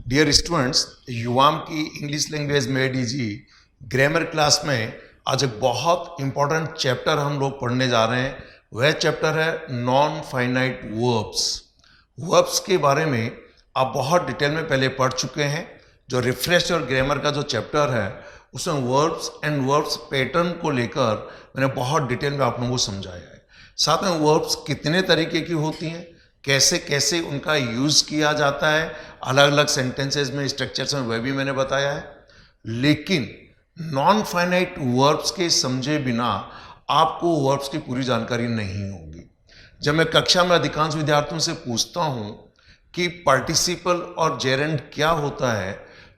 Dear students, युवाम की English language made easy grammar class में आज एक बहुत इंपॉर्टेंट चैप्टर हम लोग पढ़ने जा रहे हैं। वह चैप्टर है नॉन फाइनाइट वर्ब्स। वर्ब्स के बारे में आप बहुत डिटेल में पहले पढ़ चुके हैं। जो रिफ्रेश और ग्रामर का जो चैप्टर है उसमें वर्ब्स एंड वर्ब्स पैटर्न को लेकर मैंने बहुत डिटेल में आप लोगों को समझाया है। साथ में वर्ब्स कितने तरीके की होती हैं, कैसे कैसे उनका यूज़ किया जाता है अलग अलग सेंटेंसेस में, स्ट्रक्चर्स में, वह भी मैंने बताया है। लेकिन नॉन फाइनाइट वर्ब्स के समझे बिना आपको वर्ब्स की पूरी जानकारी नहीं होगी। जब मैं कक्षा में अधिकांश विद्यार्थियों से पूछता हूं कि पार्टिसिपल और जेरेंड क्या होता है,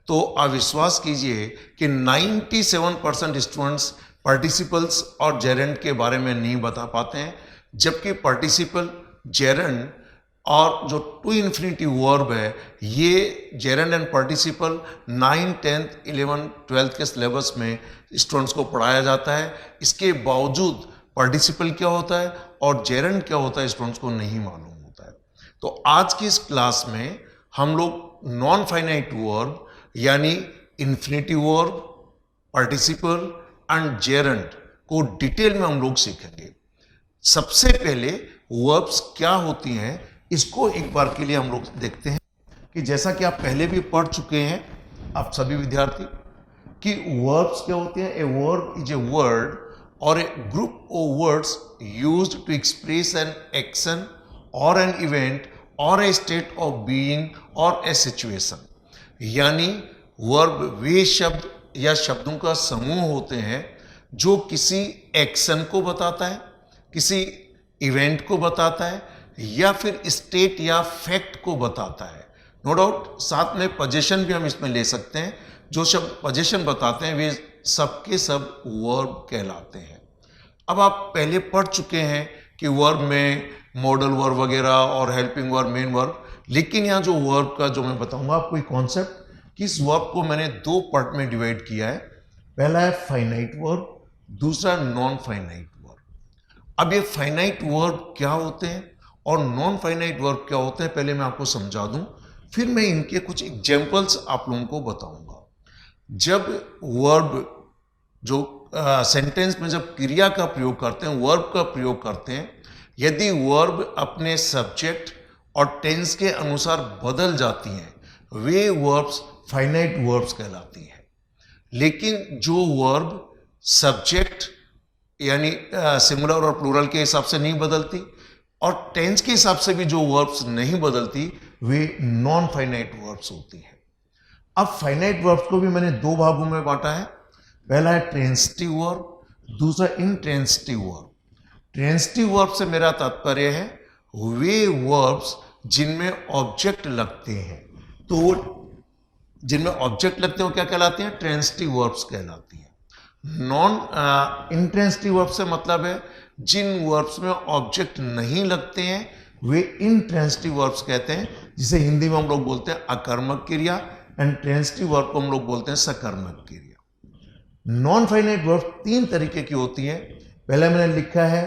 तो आप विश्वास कीजिए कि 97% स्टूडेंट्स पार्टिसिपल्स और जेरेंड के बारे में नहीं बता पाते हैं। जबकि पार्टिसिपल, जेरेंड और जो टू इन्फिनिटी वर्ब है, ये gerund and participle 9, 10th, 11th, 12th के सिलेबस में स्टूडेंट्स को पढ़ाया जाता है। इसके बावजूद पार्टिसिपल क्या होता है और जेरेंड क्या होता है स्टूडेंट्स को नहीं मालूम होता है। तो आज की इस क्लास में हम लोग नॉन फाइनाइट वर्ब यानी infinity verb, participle and gerund को डिटेल में हम लोग सीखेंगे। सबसे पहले वर्ब्स क्या होती हैं इसको एक बार के लिए हम लोग देखते हैं कि जैसा कि आप पहले भी पढ़ चुके हैं आप सभी विद्यार्थी कि वर्ब्स क्या होते हैं। A verb is a word or a group of words used to express an action or an event or a state of being और ए सिचुएशन। यानी वर्ब वे शब्द या शब्दों का समूह होते हैं जो किसी एक्शन को बताता है, किसी इवेंट को बताता है या फिर स्टेट या फैक्ट को बताता है। नो डाउट साथ में पोजीशन भी हम इसमें ले सकते हैं। जो शब्द पोजीशन बताते हैं वे सब के सब वर्ब कहलाते हैं। अब आप पहले पढ़ चुके हैं कि वर्ब में मॉडल वर्ब वगैरह और हेल्पिंग वर्ब, मेन वर्ब। लेकिन यहाँ जो वर्ब का जो मैं बताऊंगा आपको एक कॉन्सेप्ट कि इस वर्ब को मैंने दो पार्ट में डिवाइड किया है। पहला है फाइनाइट वर्ब, दूसरा नॉन फाइनाइट वर्ब। अब ये फाइनाइट वर्ब क्या होते हैं और नॉन फाइनाइट वर्ब क्या होते हैं पहले मैं आपको समझा दूं, फिर मैं इनके कुछ एग्जाम्पल्स आप लोगों को बताऊंगा। जब वर्ब जो सेंटेंस में जब क्रिया का प्रयोग करते हैं, वर्ब का प्रयोग करते हैं, यदि वर्ब अपने सब्जेक्ट और टेंस के अनुसार बदल जाती हैं वे वर्ब्स फाइनाइट वर्ब्स कहलाती हैं। लेकिन जो वर्ब सब्जेक्ट यानी सिंगुलर और प्लूरल के हिसाब से नहीं बदलती और टेंस के हिसाब से भी जो वर्ब्स नहीं बदलती वे नॉन फाइनाइट वर्ब्स होती हैं। अब फाइनाइट वर्ब्स को भी मैंने दो भागों में बांटा है। पहला है ट्रांजिटिव वर्ब, दूसरा इंट्रांजिटिव वर्ब। ट्रांजिटिव वर्ब से मेरा तात्पर्य है वे वर्ब्स जिनमें ऑब्जेक्ट लगते हैं। तो जिनमें ऑब्जेक्ट लगते हैं वो क्या कहलाती हैं? ट्रांजिटिव वर्ब्स कहलाती हैं। नॉन इंट्रांजिटिव वर्ब से मतलब है जिन वर्ब्स में ऑब्जेक्ट नहीं लगते हैं वे इंट्रांजिटिव वर्ब्स कहते हैं, जिसे हिंदी में हम लोग बोलते हैं अकर्मक क्रिया, एंड ट्रांजिटिव वर्ब को हम लोग बोलते हैं सकर्मक क्रिया। नॉन फाइनाइट वर्ब तीन तरीके की होती हैं। पहले मैंने लिखा है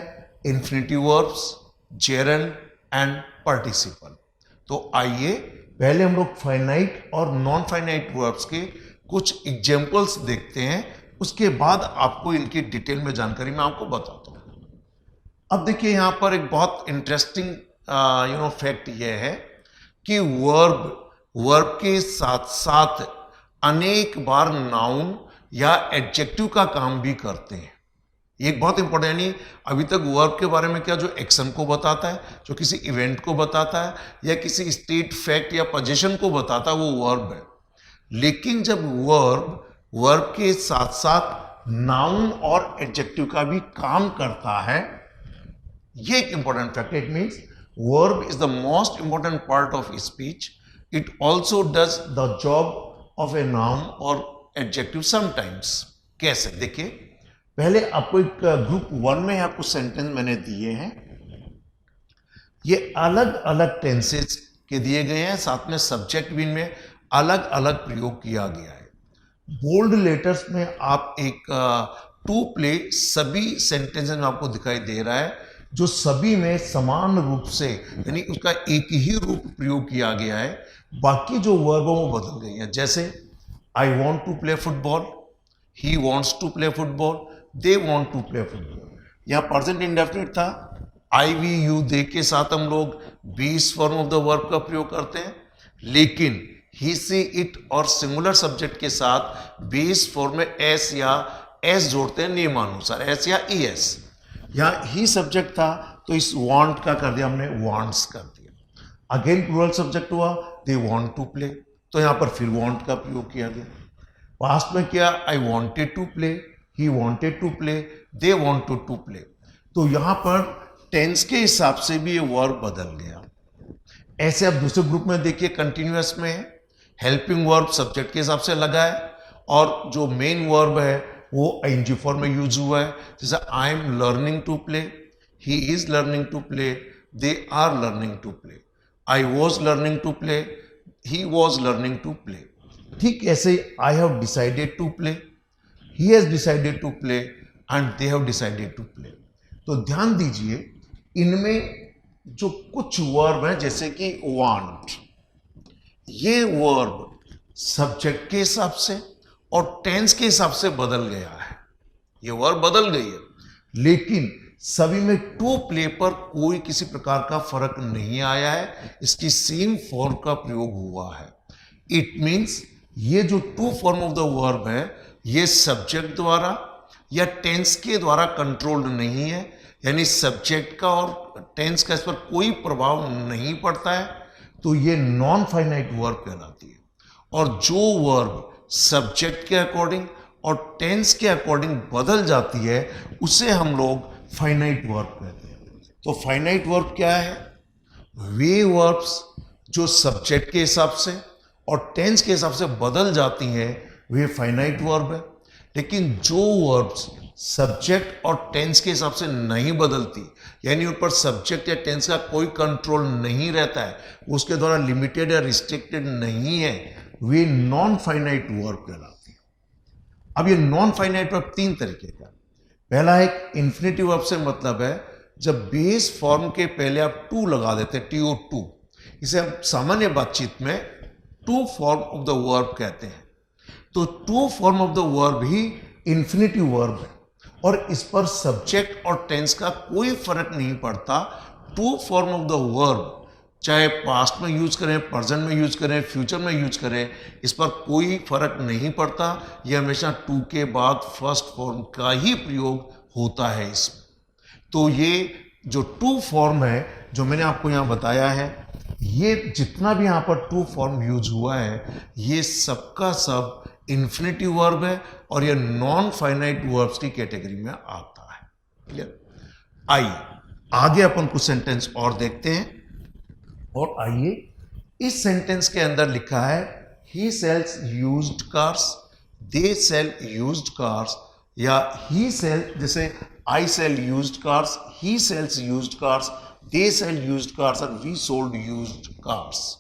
infinitive verbs, gerund and participle. तो आइए पहले हम लोग फाइनाइट और नॉन फाइनाइट वर्ब्स के कुछ एग्जाम्पल्स देखते हैं, उसके बाद आपको इनकी डिटेल में जानकारी मैं आपको बताता हूं। अब देखिए यहां पर एक बहुत इंटरेस्टिंग फैक्ट यह है कि वर्ब के साथ साथ अनेक बार नाउन या एडजेक्टिव का काम भी करते हैं। ये एक बहुत इंपॉर्टेंट, यानी अभी तक वर्ब के बारे में क्या, जो एक्शन को बताता है, जो किसी इवेंट को बताता है या किसी स्टेट, फैक्ट या पोजीशन को बताता है, वो वर्ब है। लेकिन जब वर्ब के साथ साथ नाउन और एडजेक्टिव का भी काम करता है, ये एक important fact. It means verb is the most important part of speech. It also does the job of a noun और एडजेक्टिव समटाइम्स। कैसे? देखिए पहले आपको एक ग्रुप 1 में आपको सेंटेंस मैंने दिए हैं। ये अलग अलग टेंसेस के दिए गए हैं, साथ में सब्जेक्ट भी इनमें अलग अलग प्रयोग किया गया है। बोल्ड लेटर्स में आप एक टू प्ले सभी सेंटेंसेस में आपको दिखाई दे रहा है जो सभी में समान रूप से यानी उसका एक ही रूप प्रयोग किया गया है, बाकी जो वर्ब है वो बदल गई है। जैसे I want to play football, he wants to play football, they want to play football. यहाँ प्रेजेंट इंडेफिनिट था, आई वी यू दे के साथ हम लोग base form of the verb का प्रयोग करते हैं, लेकिन ही सी इट और सिंगुलर सब्जेक्ट के साथ बेस फॉर्म में एस या एस जोड़ते हैं नियमानुसार, एस या ई एस। यहाँ ही सब्जेक्ट था तो इस वांट का कर दिया हमने वांट्स कर दिया। अगेन प्लूरल सब्जेक्ट हुआ, दे वांट टू प्ले, तो यहाँ पर फिर वांट का प्रयोग किया गया। पास्ट में क्या, I wanted to play, he wanted to play, they wanted to play. तो यहाँ पर टेंस के हिसाब से भी ये वर्ब बदल गया। ऐसे आप दूसरे ग्रुप में देखिए, कंटिन्यूअस में है, हेल्पिंग वर्ब सब्जेक्ट के हिसाब से लगा है और जो मेन वर्ब है वो आईएनजी फॉर्म में यूज हुआ है। जैसे I am learning to play, he is learning to play, they are learning to play, I was learning to play, he was learning to play. ठीक ऐसे I have decided to play, he has decided to play and they have decided to play. तो ध्यान दीजिए, इनमें जो कुछ verb हैं जैसे कि वांट, ये वर्ब सब्जेक्ट के हिसाब से और टेंस के हिसाब से बदल गया है, ये वर्ब बदल गई है, लेकिन सभी में टू प्ले पर कोई किसी प्रकार का फर्क नहीं आया है, इसकी सेम फॉर्म का प्रयोग हुआ है। इट मीन्स ये जो to form of the verb है ये सब्जेक्ट द्वारा या टेंस के द्वारा कंट्रोल्ड नहीं है, यानी सब्जेक्ट का और टेंस का इस पर कोई प्रभाव नहीं पड़ता है, तो ये नॉन फाइनाइट वर्ब कहलाती है। और जो वर्ब सब्जेक्ट के अकॉर्डिंग और टेंस के अकॉर्डिंग बदल जाती है उसे हम लोग फाइनाइट वर्ब कहते हैं। तो फाइनाइट वर्ब क्या है, वे वर्ब्स जो सब्जेक्ट के हिसाब से और टेंस के हिसाब से बदल जाती हैं वे फाइनाइट वर्ब है। लेकिन जो वर्ब्स सब्जेक्ट और टेंस के हिसाब से नहीं बदलती, यानी उन पर सब्जेक्ट या टेंस का कोई कंट्रोल नहीं रहता है, उसके द्वारा लिमिटेड या रिस्ट्रिक्टेड नहीं है, वे नॉन फाइनाइट वर्ब कहलाती है। अब ये नॉन फाइनाइट वर्ब तीन तरीके का। पहला एक इन्फिनेटिव वर्ब से मतलब है जब बेस फॉर्म के पहले आप टू लगा देते हैं, टीओ टू, इसे हम सामान्य बातचीत में to form of the verb कहते हैं। तो to form of the verb ही इन्फिनेटिव वर्ब है और इस पर सब्जेक्ट और टेंस का कोई फर्क नहीं पड़ता। To form of the verb चाहे पास्ट में यूज करें, प्रेजेंट में यूज करें, फ्यूचर में यूज करें, इस पर कोई फर्क नहीं पड़ता। यह हमेशा टू के बाद फर्स्ट फॉर्म का ही प्रयोग होता है इसमें। तो ये जो टू फॉर्म है जो मैंने आपको यहाँ बताया है, ये जितना भी यहाँ पर टू फॉर्म यूज हुआ है ये सबका सब इन्फिनेटिव वर्ब है और ये नॉन फाइनाइट वर्ब्स की कैटेगरी में आता है। क्लियर? आइए आगे अपन कुछ सेंटेंस और देखते हैं। और आइए, इस सेंटेंस के अंदर लिखा है he sells used cars, they sell used cars, या ही सेल, जैसे I sell used cars, he sells used cars, they sell used cars और वी सोल्ड यूज्ड कार्स।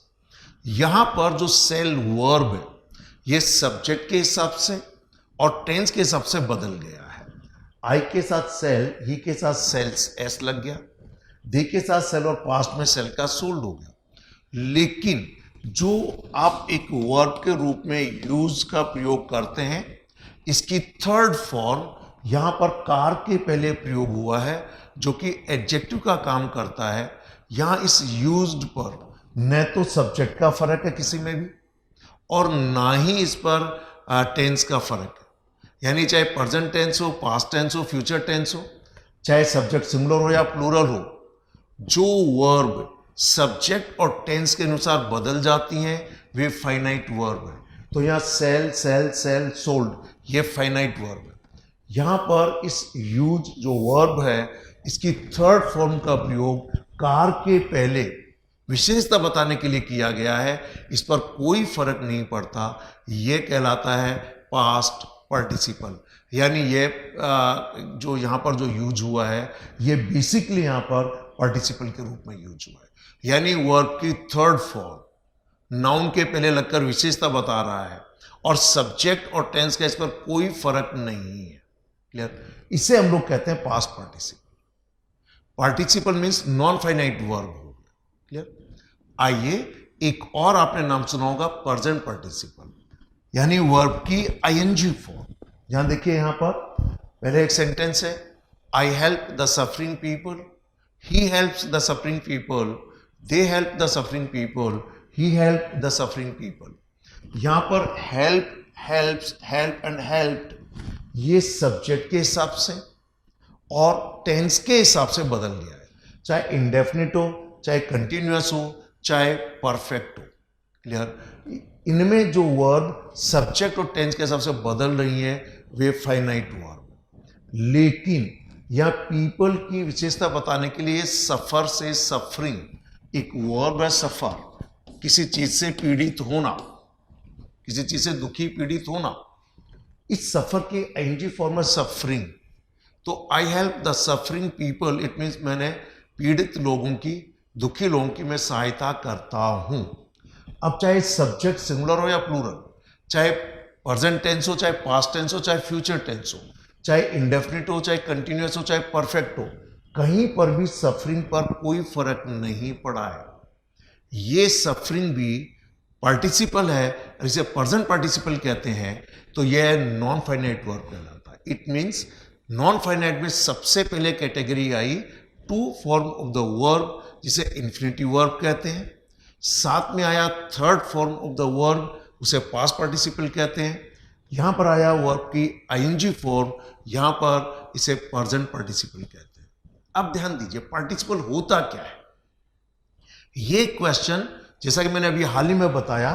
यहां पर जो सेल वर्ब है ये सब्जेक्ट के हिसाब से और टेंस के हिसाब से बदल गया है। आई के साथ सेल, ही के साथ सेल्स एस लग गया, दे के साथ सेल और पास्ट में सेल का सोल्ड हो गया। लेकिन जो आप एक वर्ब के रूप में यूज का प्रयोग करते हैं, इसकी थर्ड फॉर्म यहां पर कार के पहले प्रयोग हुआ है जो कि एडजेक्टिव का काम करता है। यहां इस यूज्ड पर न तो सब्जेक्ट का फर्क है किसी में भी और ना ही इस पर टेंस का फर्क है, यानी चाहे प्रेजेंट टेंस हो, पास्ट टेंस हो, फ्यूचर टेंस हो, चाहे सब्जेक्ट सिंगुलर हो या प्लूरल हो, जो वर्ब सब्जेक्ट और टेंस के अनुसार बदल जाती हैं वे फाइनाइट वर्ब है। तो यहाँ सेल, सेल, सेल, सोल्ड, ये फाइनाइट वर्ब है। यहाँ पर इस यूज जो वर्ब है इसकी थर्ड फॉर्म का प्रयोग कार के पहले विशेषता बताने के लिए किया गया है, इस पर कोई फर्क नहीं पड़ता। ये कहलाता है पास्ट पार्टिसिपल, यानी ये जो यहाँ पर जो यूज हुआ है ये बेसिकली यहाँ पर पार्टिसिपल के रूप में यूज हुआ है, यानी वर्ब की थर्ड फॉर्म नाउन के पहले लगकर विशेषता बता रहा है और सब्जेक्ट और टेंस का इस पर कोई फर्क नहीं है। क्लियर? इसे हम लोग कहते हैं past participle. Participle means non finite verb हो गया। क्लियर। आइए एक और आपने नाम सुना होगा प्रेजेंट पार्टिसिपल, यानी वर्ब की आईएनजी फॉर्म। यहां देखिए, यहां पर पहले एक सेंटेंस है, I help the suffering people, he helps the suffering people, they help the suffering people, he help the suffering people. यहां पर help, helps, help and helped ये सब्जेक्ट के हिसाब से और टेंस के हिसाब से बदल लिया है, चाहे इंडेफिनिट हो, चाहे कंटिन्यूअस हो, चाहे परफेक्ट हो। क्लियर। इनमें जो वर्ब सब्जेक्ट और टेंस के हिसाब से बदल रही है वे फाइनाइट वर्ब। लेकिन यह पीपल की विशेषता बताने के लिए सफर से सफरिंग, एक वर्ब है सफर, किसी चीज से पीड़ित होना, किसी चीज से दुखी पीड़ित होना। इस सफर के आईएनजी फॉर्म है सफरिंग। तो I help the suffering people, it means मैंने पीड़ित लोगों की, दुखी लोगों की मैं सहायता करता हूं। अब चाहे सब्जेक्ट सिंगुलर हो या प्लूरल, चाहे प्रेजेंट टेंस हो, चाहे पास्ट टेंस हो, चाहे फ्यूचर टेंस हो, चाहे इंडेफिनिट हो, चाहे कंटिन्यूअस हो, चाहे परफेक्ट हो, कहीं पर भी सफरिंग पर कोई फर्क नहीं पड़ा है। ये सफरिंग भी पार्टिसिपल है, इसे प्रेजेंट पार्टिसिपल कहते हैं। तो यह नॉन फाइनाइट वर्ब कहलाता है। इट मीन्स नॉन फाइनाइट में सबसे पहले कैटेगरी आई to form of the verb, जिसे इंफिनिटिव वर्ब कहते हैं। साथ में आया third form of the verb, उसे पास्ट पार्टिसिपल कहते हैं। यहां पर आया वर्ब की आईएनजी फॉर्म, यहां पर इसे प्रेजेंट पार्टिसिपल कहते हैं। अब ध्यान दीजिए, पार्टिसिपल होता क्या है? ये क्वेश्चन, जैसा कि मैंने अभी हाल ही में बताया,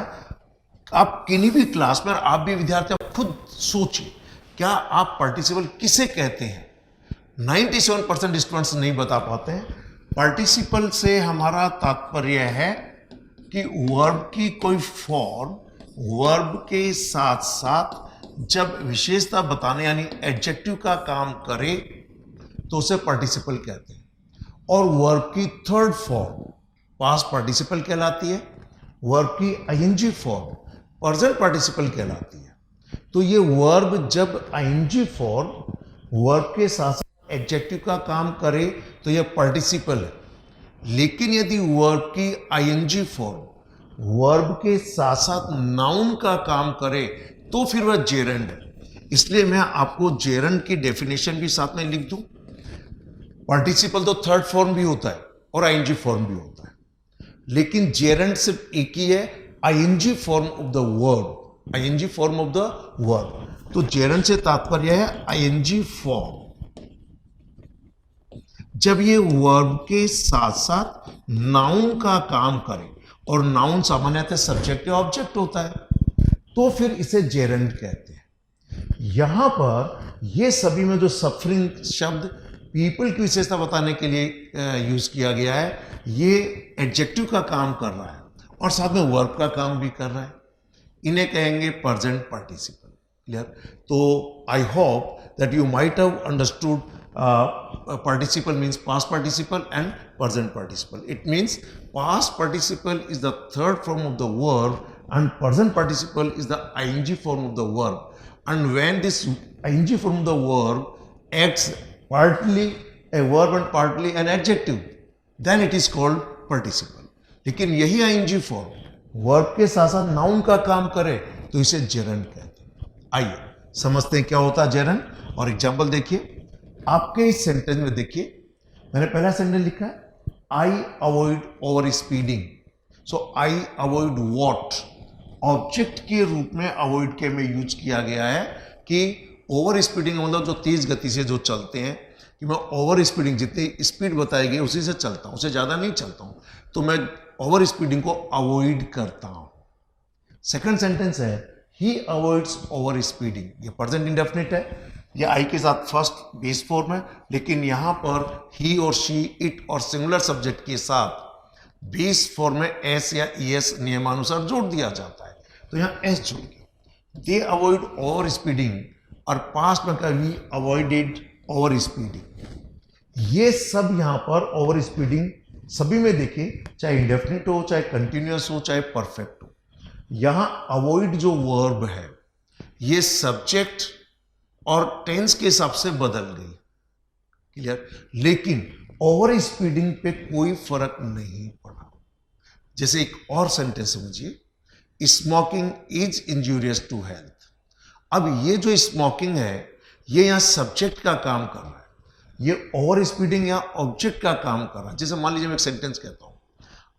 आप किन्हीं भी क्लास में, आप भी विद्यार्थी, आप खुद सोचिए, क्या आप पार्टिसिपल किसे कहते हैं? 97% स्टूडेंट्स नहीं बता पाते हैं। पार्टिसिपल से हमारा तात्पर्य है कि वर्ब की कोई फॉर्म वर्ब के साथ साथ जब विशेषता बताने यानी एडजेक्टिव का काम करे तो उसे पार्टिसिपल कहते हैं। और वर्ब की थर्ड फॉर्म पास्ट पार्टिसिपल कहलाती है, वर्ब की आईएनजी फॉर्म प्रेजेंट पार्टिसिपल कहलाती है। तो ये वर्ब जब आईएनजी फॉर्म वर्ब के साथ साथ एडजेक्टिव का काम करे तो यह पार्टिसिपल है। लेकिन यदि वर्ब की आईएनजी फॉर्म वर्ब के साथ साथ नाउन का काम करे तो फिर वह जेरंड है। इसलिए मैं आपको जेरंड की डेफिनेशन भी साथ में लिख दूं। पार्टिसिपल तो थर्ड फॉर्म भी होता है और आईएनजी फॉर्म भी होता है, लेकिन जेरंड सिर्फ एक ही है, ING form of the verb, ING form of the verb. तो जेरंड से तात्पर्य है आईएनजी फॉर्म, जब ये वर्ब के साथ साथ नाउन का काम करे, और नाउन सामान्यतः सब्जेक्ट या ऑब्जेक्ट होता है, तो फिर इसे जेरंड कहते हैं। यहां पर ये सभी में जो सफरिंग शब्द पीपल की विशेषता बताने के लिए यूज किया गया है, ये एडजेक्टिव का काम कर रहा है और साथ में वर्ब का काम भी कर रहा है। इन्हें कहेंगे प्रेजेंट पार्टिसिपल। क्लियर? तो I hope that you might have understood participle means past participle and present participle. It means past participle is the third form of the verb and present participle is the ing form of the verb. And when this ing form of the verb acts partly a verb and partly an adjective, then it is called participle. लेकिन यही ing form verb के साथ साथ noun का काम करे तो इसे gerund कहते हैं। आइए समझते हैं क्या होता है gerund, और एग्जाम्पल देखिए। आपके इस सेंटेंस में देखिए, मैंने पहला सेंटेंस लिखा है I avoid over speeding. So I avoid what, object के रूप में अवॉइड के में यूज किया गया है कि ओवर स्पीडिंग मतलब जो तेज गति से जो चलते हैं, कि मैं ओवर स्पीडिंग जितनी स्पीड बताई गई उसी से चलता हूं, उससे ज्यादा नहीं चलता हूं, तो मैं ओवर स्पीडिंग को अवॉइड करता हूं। सेकंड सेंटेंस है ही अवॉइड्स ओवर स्पीडिंग। ये प्रेजेंट इंडेफिनिट है, ये आई के साथ फर्स्ट बेस फॉर्म है, लेकिन यहां पर ही और शी, इट और सिंगुलर सब्जेक्ट के साथ बेस फॉर्म में एस या ईएस नियमानुसार जोड़ दिया जाता है, तो यहां एस जोड़ दिया। दे अवॉइड ओवर स्पीडिंग, और पास्ट में कभी अवॉइडेड ओवर स्पीडिंग। ये सब यहां पर ओवर स्पीडिंग सभी में देखिए, चाहे इंडेफिनिट हो, चाहे कंटिन्यूअस हो, चाहे परफेक्ट हो। यहां अवॉइड जो वर्ब है ये सब्जेक्ट और टेंस के हिसाब से बदल गई। क्लियर? लेकिन ओवर स्पीडिंग पे कोई फर्क नहीं पड़ा। जैसे एक और सेंटेंस समझिए, smoking is injurious to health. अब ये जो स्मोकिंग है ये यहां सब्जेक्ट का काम कर रहा है, ये ओवर स्पीडिंग या ऑब्जेक्ट का काम कर रहा है। जैसे मान लीजिए मैं एक सेंटेंस कहता हूं,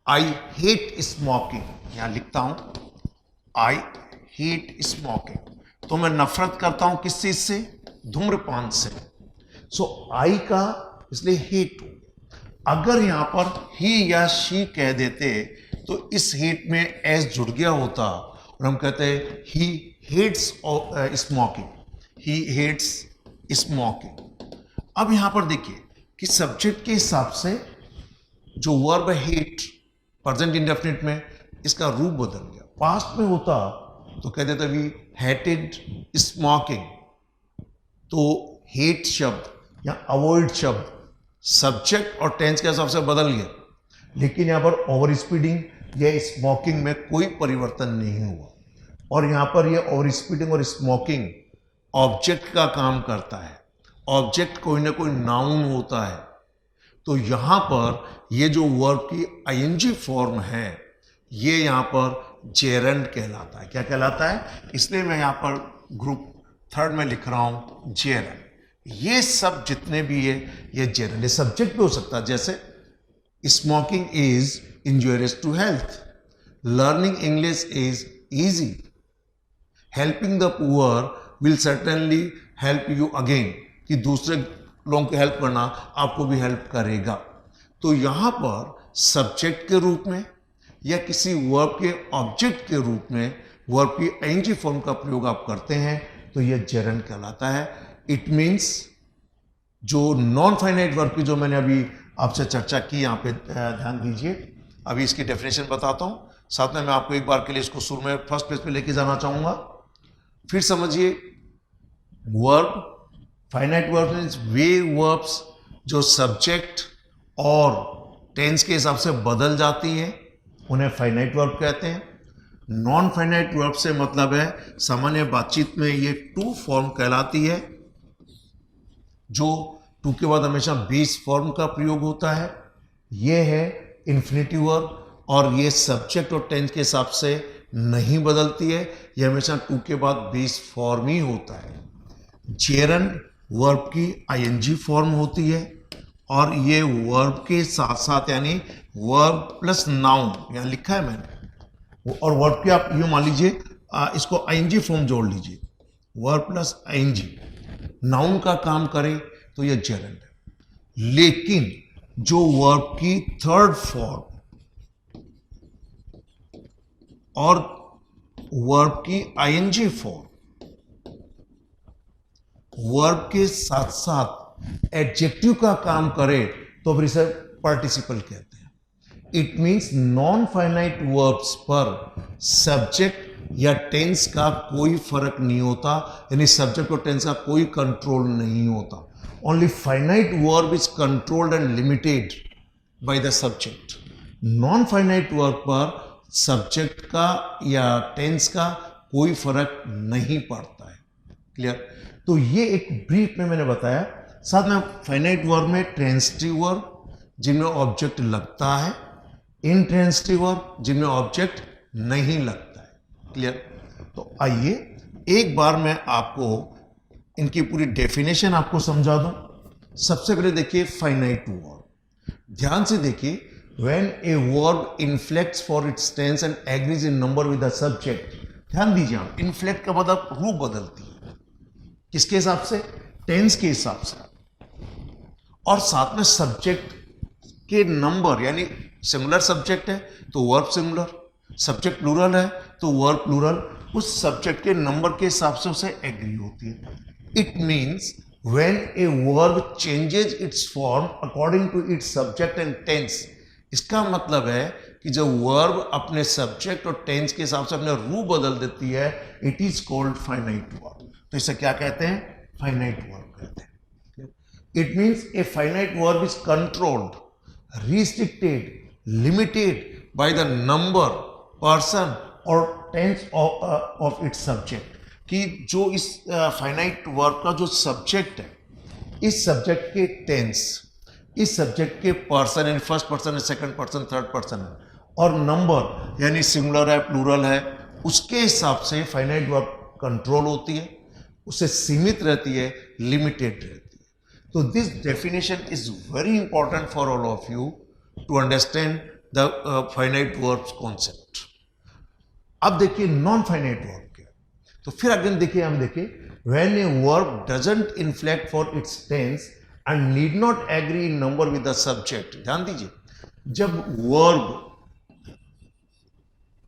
आई हेट स्मोकिंग, यहां लिखता हूं आई हेट स्मोकिंग, तो मैं नफरत करता हूं किस चीज से? धूम्रपान से। सो आई का इसलिए हेट हो गया। अगर यहां पर ही या शी कह देते तो इस हेट में एस जुड़ गया होता और हम कहते हैं he hates smoking, he hates smoking. अब यहां पर देखिए कि सब्जेक्ट के हिसाब से जो वर्ब हेट प्रेजेंट इंडेफिनिट में इसका रूप बदल गया। पास्ट में होता तो कहते थे वी हेटेड स्मोकिंग, तो हेट शब्द या अवॉइड शब्द सब्जेक्ट और टेंस के हिसाब से बदल गया, लेकिन यहां पर ओवर स्पीडिंग या स्मोकिंग में कोई परिवर्तन नहीं हुआ। और यहां पर ये ओवर स्पीडिंग और स्मोकिंग ऑब्जेक्ट का काम करता है, ऑब्जेक्ट कोई ना कोई नाउन होता है। तो यहां पर ये जो वर्ब की आईएनजी फॉर्म है ये यहां पर जेरंड कहलाता है। क्या कहलाता है? इसलिए मैं यहां पर ग्रुप थर्ड में लिख रहा हूं जेरंड। ये सब जितने भी है ये जेरंड, सब्जेक्ट भी हो सकता है। जैसे smoking is injurious to health, learning English is easy, helping the poor will certainly help you again, कि दूसरे लोगों की हेल्प करना आपको भी हेल्प करेगा। तो यहां पर सब्जेक्ट के रूप में या किसी वर्ब के ऑब्जेक्ट के रूप में वर्ब की आईएनजी फॉर्म का प्रयोग आप करते हैं तो यह जेरंड कहलाता है। इट मीन्स जो नॉन फाइनाइट वर्ब की जो मैंने अभी आपसे चर्चा की, यहां पे ध्यान दीजिए। अभी इसकी डेफिनेशन बताता हूं, साथ में मैं आपको एक बार के लिए इसको शुरू में फर्स्ट पेज पे लेके जाना चाहूंगा। फिर समझिए, वर्ब फाइनाइट वर्ब मीन्स वे वर्ब्स जो सब्जेक्ट और टेंस के हिसाब से बदल जाती हैं उन्हें फाइनाइट वर्ब कहते हैं। नॉन फाइनाइट वर्ब से मतलब है सामान्य बातचीत में ये टू फॉर्म कहलाती है, जो टू के बाद हमेशा बेस फॉर्म का प्रयोग होता है। ये है इन्फिनेटिव वर्ब और ये सब्जेक्ट और टेंस के हिसाब से नहीं बदलती है, ये हमेशा टू के बाद बेस फॉर्म ही होता है। जेरंड वर्ब की आईएनजी फॉर्म होती है और ये वर्ब के साथ साथ यानी वर्ब प्लस नाउन, यहां लिखा है मैंने, और वर्ब की आप यूं मान लीजिए इसको आईएनजी फॉर्म जोड़ लीजिए, वर्ब प्लस आईएनजी नाउन का काम करे तो यह जेरंड है। लेकिन जो वर्ब की थर्ड फॉर्म और वर्ब की आईएनजी फॉर्म वर्ब के साथ साथ एडजेक्टिव का काम करे तो फिर इसे पार्टिसिपल कहते हैं। It means non finite verbs पर सब्जेक्ट या टेंस का कोई फर्क नहीं होता, यानी सब्जेक्ट और टेंस का कोई कंट्रोल नहीं होता। Only finite verb is controlled and limited by the subject. Non finite verb पर सब्जेक्ट का या टेंस का कोई फर्क नहीं पड़ता है। क्लियर? तो ये एक ब्रीफ में मैंने बताया। साथ में फाइनाइट वर्ब में ट्रांजिटिव वर्ब जिनमें ऑब्जेक्ट लगता है, इंट्रांजिटिव वर्ब जिनमें ऑब्जेक्ट नहीं लगता है। क्लियर? तो आइए एक बार मैं आपको इनकी पूरी डेफिनेशन आपको समझा दूं। सबसे पहले देखिए फाइनाइट वर्ब, ध्यान से देखिए। When a verb inflects for its tense and agrees in number with the subject, ध्यान दीजिए आप, इन्फ्लेक्ट का मतलब रूप बदलती है, किसके हिसाब से? टेंस के हिसाब से, और साथ में सब्जेक्ट के नंबर, यानी सिंगुलर सब्जेक्ट है तो वर्ब सिंगुलर, सब्जेक्ट प्लूरल है तो वर्ब प्लूरल, उस सब्जेक्ट के नंबर के हिसाब से उसे एग्री होती है। It means when a verb changes its form according to its subject and tense, इसका मतलब है कि जब वर्ब अपने सब्जेक्ट और टेंस के हिसाब से अपने रूप बदल देती है, it is called finite verb. तो इसे क्या कहते हैं? फाइनाइट वर्ब कहते हैं। It means a finite verb is controlled, restricted, limited by the number, person और tense of its subject, कि जो इस फाइनाइट वर्ब का जो सब्जेक्ट है, इस सब्जेक्ट के टेंस इस सब्जेक्ट के पर्सन यानी फर्स्ट पर्सन है, सेकंड पर्सन, थर्ड पर्सन है, और नंबर यानी सिंगुलर है, प्लूरल है, उसके हिसाब से फाइनाइट वर्ब कंट्रोल होती है, उससे सीमित रहती है, लिमिटेड रहती है। तो this definition is very important for all of you to understand the finite verbs concept. अब देखिए नॉन फाइनाइट वर्ब क्या, तो फिर अगेन देखिए, हम देखिए when a verb doesn't inflect for its tense and need not agree in number with the subject. ध्यान दीजिए, जब वर्ब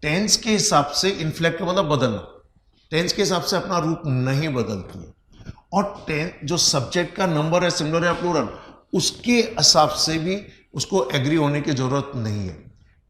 टेंस के हिसाब से इन्फ्लेक्ट का मतलब बदलना, टेंस के हिसाब से अपना रूप नहीं बदलती है, और टेंस जो सब्जेक्ट का नंबर है, सिंगुलर या प्लूरल, उसके हिसाब से भी उसको एग्री होने की जरूरत नहीं है।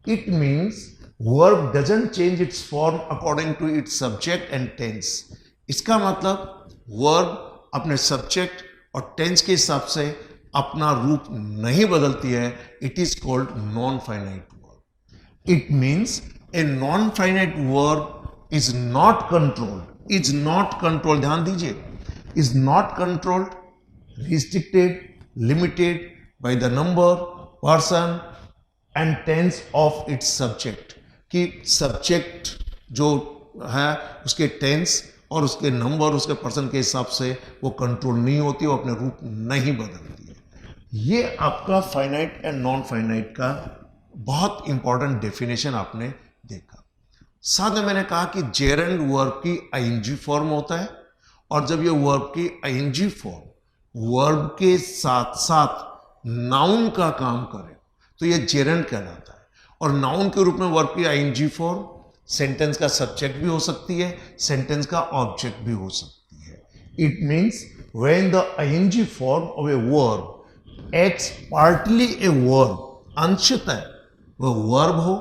It means verb doesn't change its form according to its subject and tense. इसका मतलब वर्ब अपने सब्जेक्ट और टेंस के हिसाब से अपना रूप नहीं बदलती है। It is called non finite verb. It means a non finite verb is not controlled, is not controlled, ध्यान दीजिए, is not controlled, restricted, limited by the number, person and tense of its subject. कि subject जो है उसके tense और उसके number, उसके person के हिसाब से वो कंट्रोल नहीं होती, वो अपने रूप नहीं बदलती है। ये आपका फाइनाइट एंड नॉन फाइनाइट का बहुत इंपॉर्टेंट डेफिनेशन आपने देखा। साथ में मैंने कहा कि जेरेंड वर्ब की आईएनजी फॉर्म होता है, और जब ये वर्ब की आईएनजी फॉर्म वर्ब के साथ साथ नाउन का काम करे तो ये जेरेंड कहलाता है। और नाउन के रूप में वर्ब की आईएनजी फॉर्म सेंटेंस का सब्जेक्ट भी हो सकती है, सेंटेंस का ऑब्जेक्ट भी हो सकती है। It means when the ING form of a verb acts partly a verb, अंशतः वह वर्ब हो,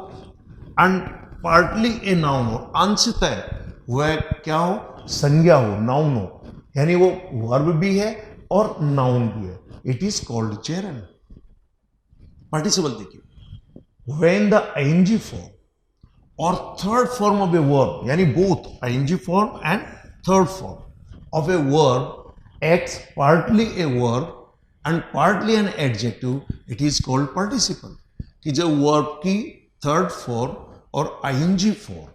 एंड पार्टली ए नाउन हो, अंशतः वह क्या हो, संज्ञा हो, नाउन हो, यानी वो वर्ब भी है और नाउन भी है। It is called gerund. Participle देखिए, when the ing form or third form of a verb, यानी both ing form and third form of a verb acts partly a verb and partly an adjective, it is called participle। कि जब verb की third form और ing form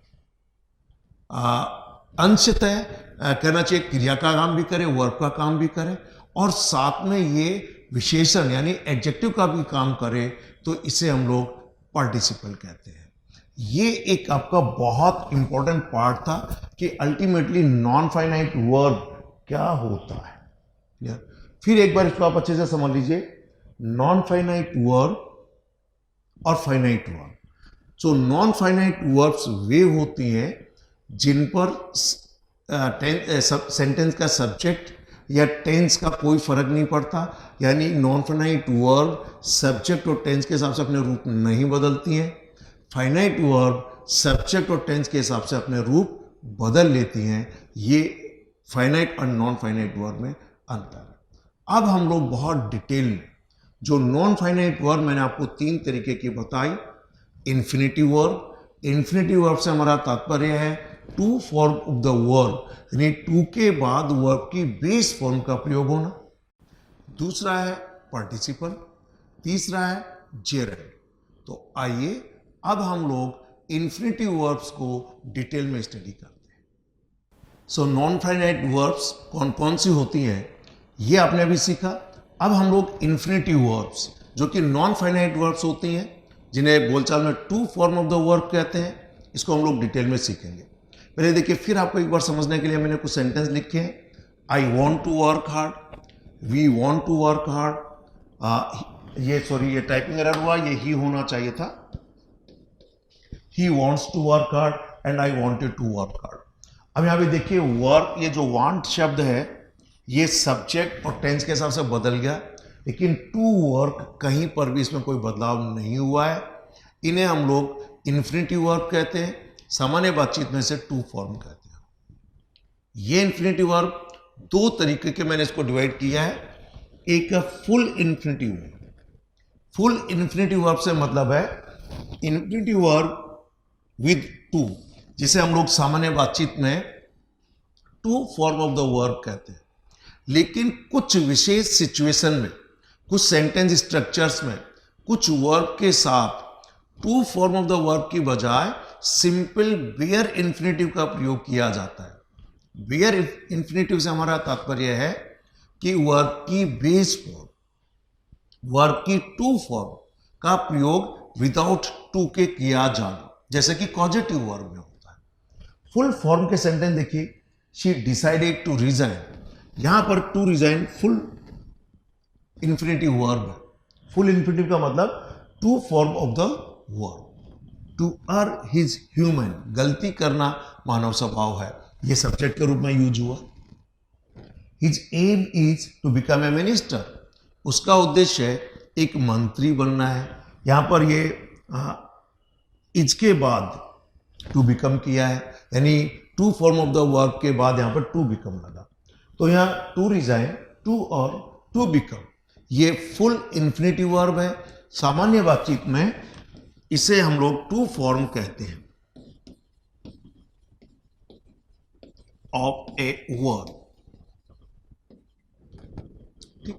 अंशतः कहना चाहिए क्रिया का काम भी करे, वर्ब का काम भी करे, और साथ में ये विशेषण यानी एडजेक्टिव का भी काम करे, तो इसे हम लोग पार्टिसिपल कहते हैं। ये एक आपका बहुत इंपॉर्टेंट पार्ट था कि अल्टीमेटली नॉन फाइनाइट वर्ब क्या होता है। फिर एक बार इसको आप अच्छे से समझ लीजिए, नॉन फाइनाइट वर्ब और finite verb. So non finite verbs वे होती हैं जिन पर सेंटेंस का सब्जेक्ट या टेंस का कोई फर्क नहीं पड़ता, यानी नॉन फाइनाइट वर्ब सब्जेक्ट और टेंस के हिसाब से अपने रूप नहीं बदलती हैं। फाइनाइट वर्ब सब्जेक्ट और टेंस के हिसाब से अपने रूप बदल लेती हैं। ये फाइनाइट और नॉन फाइनाइट वर्ब में अंतर है। अब हम लोग बहुत डिटेल में जो नॉन फाइनाइट वर्ब मैंने आपको तीन तरीके की बताई। इन्फिनिटिव वर्ब, इन्फिनिटिव वर्ब से हमारा तात्पर्य है to form of the verb, यानी टू के बाद वर्ब की बेस फॉर्म का प्रयोग होना। दूसरा है पार्टिसिपल, तीसरा है जेरेंड। तो आइए अब हम लोग इन्फिनिटिव वर्ब्स को डिटेल में स्टडी करते हैं। सो नॉन फाइनाइट वर्ब्स कौन कौन सी होती हैं ये आपने अभी सीखा। अब हम लोग इन्फिनिटिव वर्ब्स जो कि नॉन फाइनाइट वर्ब्स होती हैं, जिन्हें बोलचाल में to form of the verb कहते हैं, इसको हम लोग डिटेल में सीखेंगे। पहले देखिए, फिर आपको एक बार समझने के लिए मैंने कुछ सेंटेंस लिखे हैं। I want to work hard, we want to work hard. ये टाइपिंग एरर हुआ, ये ही होना चाहिए था। He wants to work hard and I wanted to work hard. अब यहाँ पे देखिए, वर्क, ये जो वांट शब्द है ये सब्जेक्ट और टेंस के हिसाब से बदल गया, लेकिन टू वर्क कहीं पर भी इसमें कोई बदलाव नहीं हुआ है। इन्हें हम लोग इन्फिनिटिव वर्ब कहते हैं, सामान्य बातचीत में से टू फॉर्म कहते हैं। ये इन्फिनिटिव वर्ब दो तरीके के मैंने इसको डिवाइड किया है। एक है full infinitive verb. Full infinitive verb से मतलब है इन्फिनिटिव वर्ब विद टू, जिसे हम लोग सामान्य बातचीत में to form of the verb कहते हैं। लेकिन कुछ विशेष सिचुएशन में कुछ सेंटेंस स्ट्रक्चर्स में कुछ वर्ब के साथ to form of the verb की बजाय सिंपल बेयर इंफिनिटिव का प्रयोग किया जाता है। बेयर इंफिनिटिव से हमारा तात्पर्य है कि वर्ब की बेस फॉर्म, वर्ब की टू फॉर्म का प्रयोग विदाउट टू के किया जाना, जैसे कि कॉजेटिव वर्ब में होता है। फुल फॉर्म के सेंटेंस देखिए, शी डिसाइडेड टू रिजाइन, यहां पर to resign full infinitive verb है। फुल इंफिनिटिव का मतलब to form of the verb. To err is human, गलती करना मानव स्वभाव है, यह सब्जेक्ट के रूप में यूज हुआ। His aim is to become a minister, उसका उद्देश्य एक मंत्री बनना है। यहां पर ये इज के बाद टू बिकम किया है, यानी to form of the verb के बाद यहां पर टू बिकम लगा, तो यहां टू रिजाइन, टू और टू बिकम, ये फुल इंफिनिटिव वर्ब है। सामान्य बातचीत में इसे हम लोग टू फॉर्म कहते हैं ऑफ ए वर्ब। ठीक,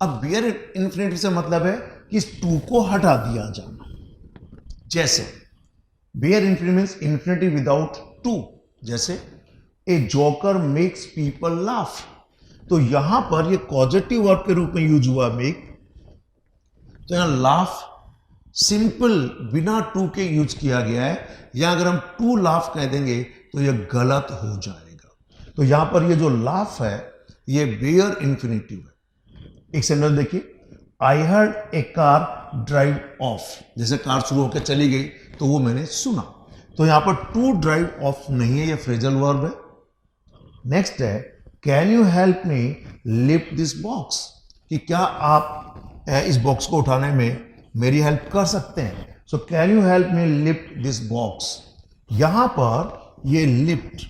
अब बेयर इंफिनिटिव से मतलब है कि इस टू को हटा दिया जाना। जैसे bare infinitive means infinitive without to, जैसे a joker makes people laugh, तो यहां पर ये कॉजेटिव वर्ब के रूप में यूज हुआ मेक, तो यहां लाफ सिंपल बिना टू के यूज किया गया है। या अगर हम टू लाफ कह देंगे तो यह गलत हो जाएगा। तो यहां पर ये जो लाफ है ये बेयर इंफिनिटिव है। एक सेंटेंस देखिए, I heard a car drive of, जैसे कार शुरू होकर चली गई तो वो मैंने सुना, तो यहां पर टू ड्राइव ऑफ नहीं है, ये फ्रेजल वर्ब है। नेक्स्ट है, can you help me lift this box, कि क्या आप इस बॉक्स को उठाने में मेरी हेल्प कर सकते हैं। सो can you help me lift this box, यहां पर ये लिफ्ट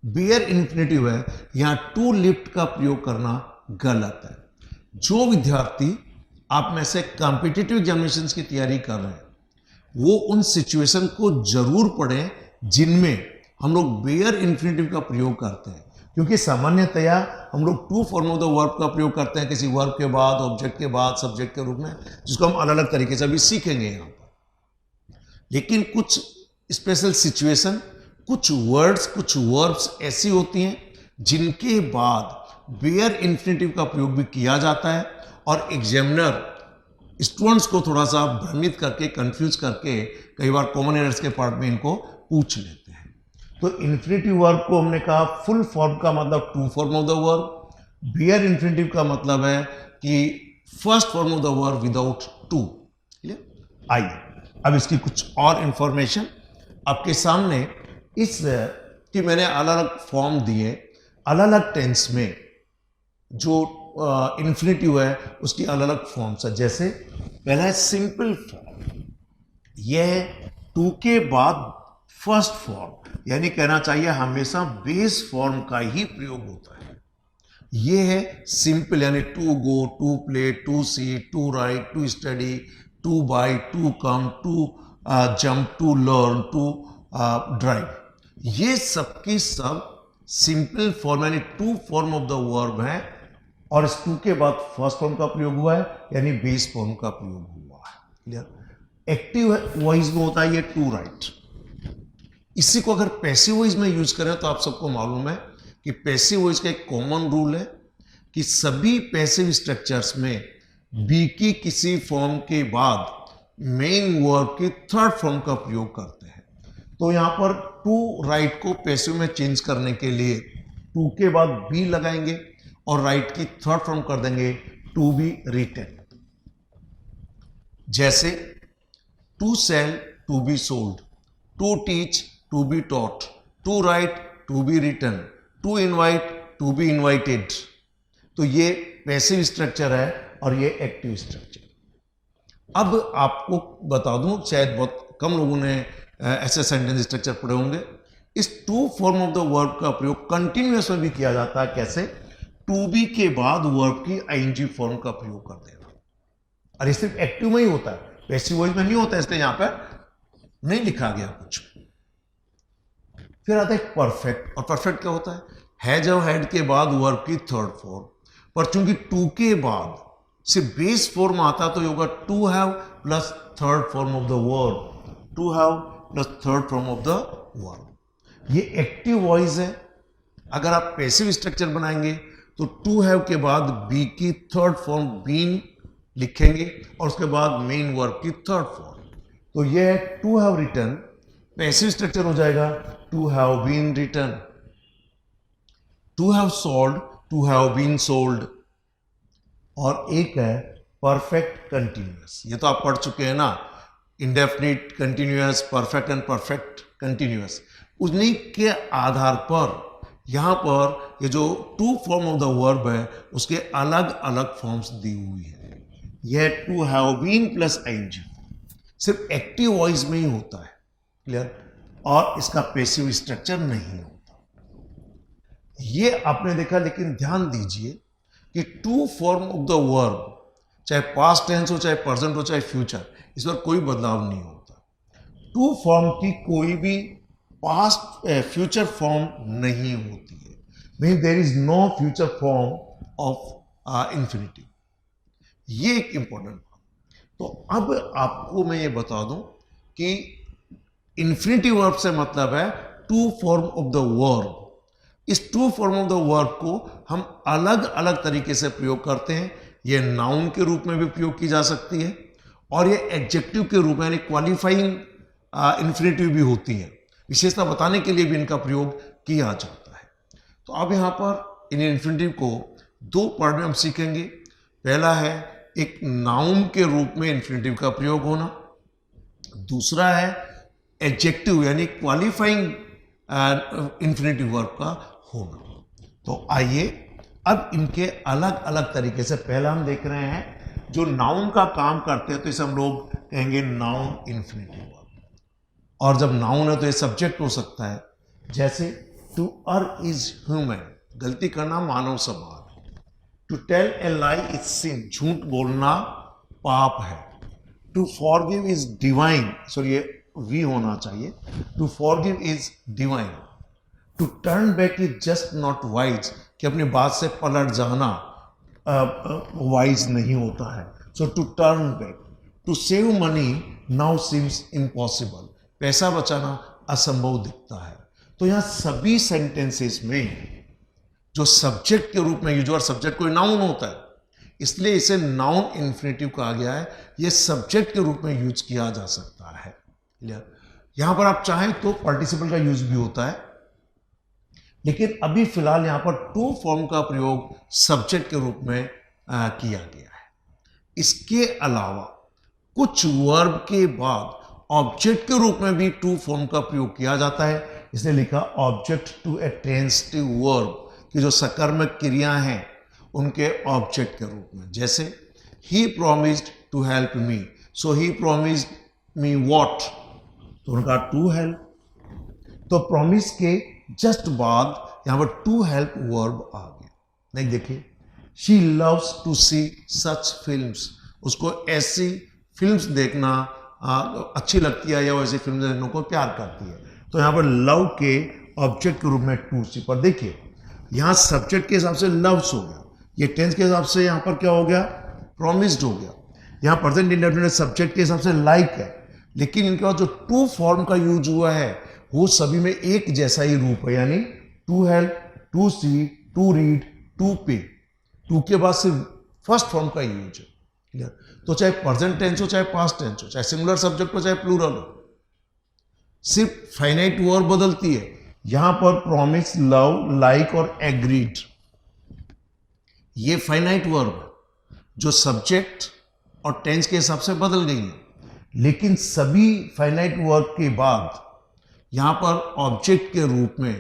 बेयर इंफिनिटिव है, यहां टू लिफ्ट का प्रयोग करना गलत है। जो विद्यार्थी आप में से कॉम्पिटिटिव एग्जामिनेशन की तैयारी कर रहे हैं वो उन सिचुएशन को जरूर पढ़ें जिनमें हम लोग बेयर इंफिनिटिव का प्रयोग करते हैं, क्योंकि सामान्यतया हम लोग to form of the verb का प्रयोग करते हैं किसी वर्ब के बाद, ऑब्जेक्ट के बाद, सब्जेक्ट के रूप में, जिसको हम अलग अलग तरीके से अभी सीखेंगे यहाँ पर। लेकिन कुछ स्पेशल सिचुएशन, कुछ वर्ड्स, कुछ वर्ब्स ऐसी होती हैं जिनके बाद बेयर इंफिनिटिव का प्रयोग भी किया जाता है और एग्जामिनर स्टूडेंट्स को थोड़ा सा भ्रमित करके, कंफ्यूज करके, कई बार कॉमन एरर्स के पार्ट में इनको पूछ लेते हैं। तो इंफिनिटिव वर्ब को हमने कहा फुल फॉर्म का मतलब to form of the verb, bare infinitive का मतलब है कि first form of the verb without to. आइए अब इसकी कुछ और इंफॉर्मेशन आपके सामने, इस कि मैंने अलग अलग फॉर्म दिए, अलग अलग टेंस में जो इंफिनिटिव है उसकी अलग अलग फॉर्म्स है। जैसे पहला है सिंपल फॉर्म, यह टू के बाद फर्स्ट फॉर्म, यानी कहना चाहिए हमेशा बेस फॉर्म का ही प्रयोग होता है। यह है सिंपल, यानी to go, to play, to see, to write, to study, to buy, to come, to jump, to learn, to drive, ये सबकी सब सिंपल फॉर्म यानी to form of the verb है और इस टू के बाद फर्स्ट फॉर्म का प्रयोग हुआ है यानी बेस फॉर्म का प्रयोग हुआ है। क्लियर। एक्टिव वॉइस में होता है ये टू राइट। इसी को अगर पैसिव वॉइस में यूज करें तो आप सबको मालूम है कि पैसिव वॉइस का एक कॉमन रूल है कि सभी पैसिव स्ट्रक्चर्स में बी की किसी फॉर्म के बाद मेन वर्ब की थर्ड फॉर्म का प्रयोग करते हैं। तो यहां पर टू राइट को पैसिव में चेंज करने के लिए टू के बाद बी लगाएंगे और राइट की थर्ड फॉर्म कर देंगे टू बी रिटन। जैसे to sell, to be sold, to teach, to be taught, to write, to be written, to invite, to be invited. तो ये पैसिव स्ट्रक्चर है और ये एक्टिव स्ट्रक्चर। अब आपको बता दूं, शायद बहुत कम लोगों ने ऐसे सेंटेंस स्ट्रक्चर पढ़े होंगे। इस to form of the verb का प्रयोग कंटिन्यूअस में भी किया जाता है। कैसे? टू बी के बाद वर्ब की आईएनजी फॉर्म का प्रयोग कर देना। और ये सिर्फ एक्टिव में ही होता है, पैसिव वॉइस में नहीं होता, इसलिए यहां पर नहीं लिखा गया कुछ। फिर आता है परफेक्ट। और परफेक्ट क्या होता है? हैज और हैड के बाद वर्ब की थर्ड फॉर्म। पर चूंकि टू के बाद सिर्फ बेस फॉर्म आता तो ये होगा to have plus third form of the verb, to have plus third form of the verb. ये एक्टिव वॉइस है। अगर आप पैसिव स्ट्रक्चर बनाएंगे तो टू हैव के बाद बी की थर्ड फॉर्म बीन लिखेंगे और उसके बाद मेन वर्ब की थर्ड फॉर्म। तो ये है to have written, passive structure हो जाएगा to have been written. To have sold, to have been sold. और एक है परफेक्ट कंटिन्यूअस, ये तो आप पढ़ चुके हैं ना, indefinite continuous, perfect and perfect continuous. उन्हीं के आधार पर यहां पर ये जो to form of the verb है उसके अलग अलग फॉर्म्स दी हुई है। यह to have been plus ING सिर्फ एक्टिव वॉइस में ही होता है, क्लियर, और इसका पैसिव स्ट्रक्चर नहीं होता। ये आपने देखा, लेकिन ध्यान दीजिए कि to form of the verb चाहे पास्ट टेंस हो, चाहे प्रेजेंट हो, चाहे फ्यूचर, इस पर कोई बदलाव नहीं होता। टू फॉर्म की कोई भी पास्ट फ्यूचर फॉर्म नहीं होती है, mean there is no future form of infinity. ये एक इंपॉर्टेंट बात। तो अब आपको मैं ये बता दूं कि इंफिनिटी वर्ब से मतलब है to form of the verb. इस to form of the verb को हम अलग अलग तरीके से प्रयोग करते हैं। ये नाउन के रूप में भी प्रयोग की जा सकती है और ये एडजेक्टिव के रूप में यानी क्वालिफाइंग इंफिनिटिव भी होती है। विशेषता बताने के लिए भी इनका प्रयोग किया जाता है। तो अब यहाँ पर इन इंफिनिटिव को दो पार्ट में हम सीखेंगे। पहला है एक नाउन के रूप में इंफिनिटिव का प्रयोग होना, दूसरा है एडजेक्टिव यानी क्वालिफाइंग इंफिनिटिव वर्ब का होना। तो आइए अब इनके अलग अलग तरीके से, पहला हम देख रहे हैं जो नाउन का काम करते हैं तो इसे हम लोग कहेंगे नाउन इंफिनिटिव वर्ब। और जब नाउन है तो ये सब्जेक्ट हो सकता है, जैसे टू अर्न इज ह्यूमन, गलती करना मानव स्वभाव है। To tell a lie is sin, झूठ बोलना पाप है। To forgive is divine, sorry ये वी होना चाहिए, to forgive is divine. To turn back is just not wise, कि अपनी बात से पलट जाना वाइज नहीं होता है। So to turn back. To save money now seems impossible, पैसा बचाना असंभव दिखता है। तो यहां सभी सेंटेंसेस में जो सब्जेक्ट के रूप में यूज, और सब्जेक्ट कोई नाउन होता है इसलिए इसे नाउन इंफिनिटिव कहा गया है। यह सब्जेक्ट के रूप में यूज किया जा सकता है। यहां पर आप चाहें तो पार्टिसिपल का यूज भी होता है, लेकिन अभी फिलहाल यहां पर टू फॉर्म का प्रयोग सब्जेक्ट के रूप में किया गया है। इसके अलावा कुछ वर्ब के बाद ऑब्जेक्ट के रूप में भी टू फॉर्म का प्रयोग किया जाता है। इसने लिखा object to a transitive verb, कि जो सकर्मक क्रिया हैं उनके ऑब्जेक्ट के रूप में। जैसे he promised to help me, so he promised me what, तो उनका टू हेल्प। तो प्रॉमिस के जस्ट बाद यहां पर टू हेल्प वर्ब आ गया। नहीं देखिए, she loves to see such films, उसको ऐसी फिल्म्स देखना अच्छी लगती है या वैसी फिल्म देखने को प्यार करती है। तो यहाँ पर लव के ऑब्जेक्ट के रूप में टू सी, पर देखिए यहाँ सब्जेक्ट के हिसाब से लव्स हो गया, ये टेंस के हिसाब से यहाँ पर क्या हो गया, प्रॉमिस्ड हो गया। यहाँ प्रेजेंट इंडेफिनिट सब्जेक्ट के हिसाब से लाइक है, लेकिन इनके बाद जो टू फॉर्म का यूज हुआ है वो सभी में एक जैसा ही रूप है, यानी to help, to see, to read, to pay. To के बाद सिर्फ फर्स्ट फॉर्म का यूज है, क्लियर। तो चाहे प्रेजेंट टेंस हो, चाहे पास्ट टेंस हो, चाहे सिंगुलर सब्जेक्ट हो, चाहे प्लूरल हो, सिर्फ फाइनाइट वर्ब बदलती है। यहां पर प्रॉमिस, लव, लाइक और एग्रीड, ये फाइनाइट वर्ब जो सब्जेक्ट और टेंस के हिसाब से बदल गई है। लेकिन सभी फाइनाइट वर्ब के बाद यहां पर ऑब्जेक्ट के रूप में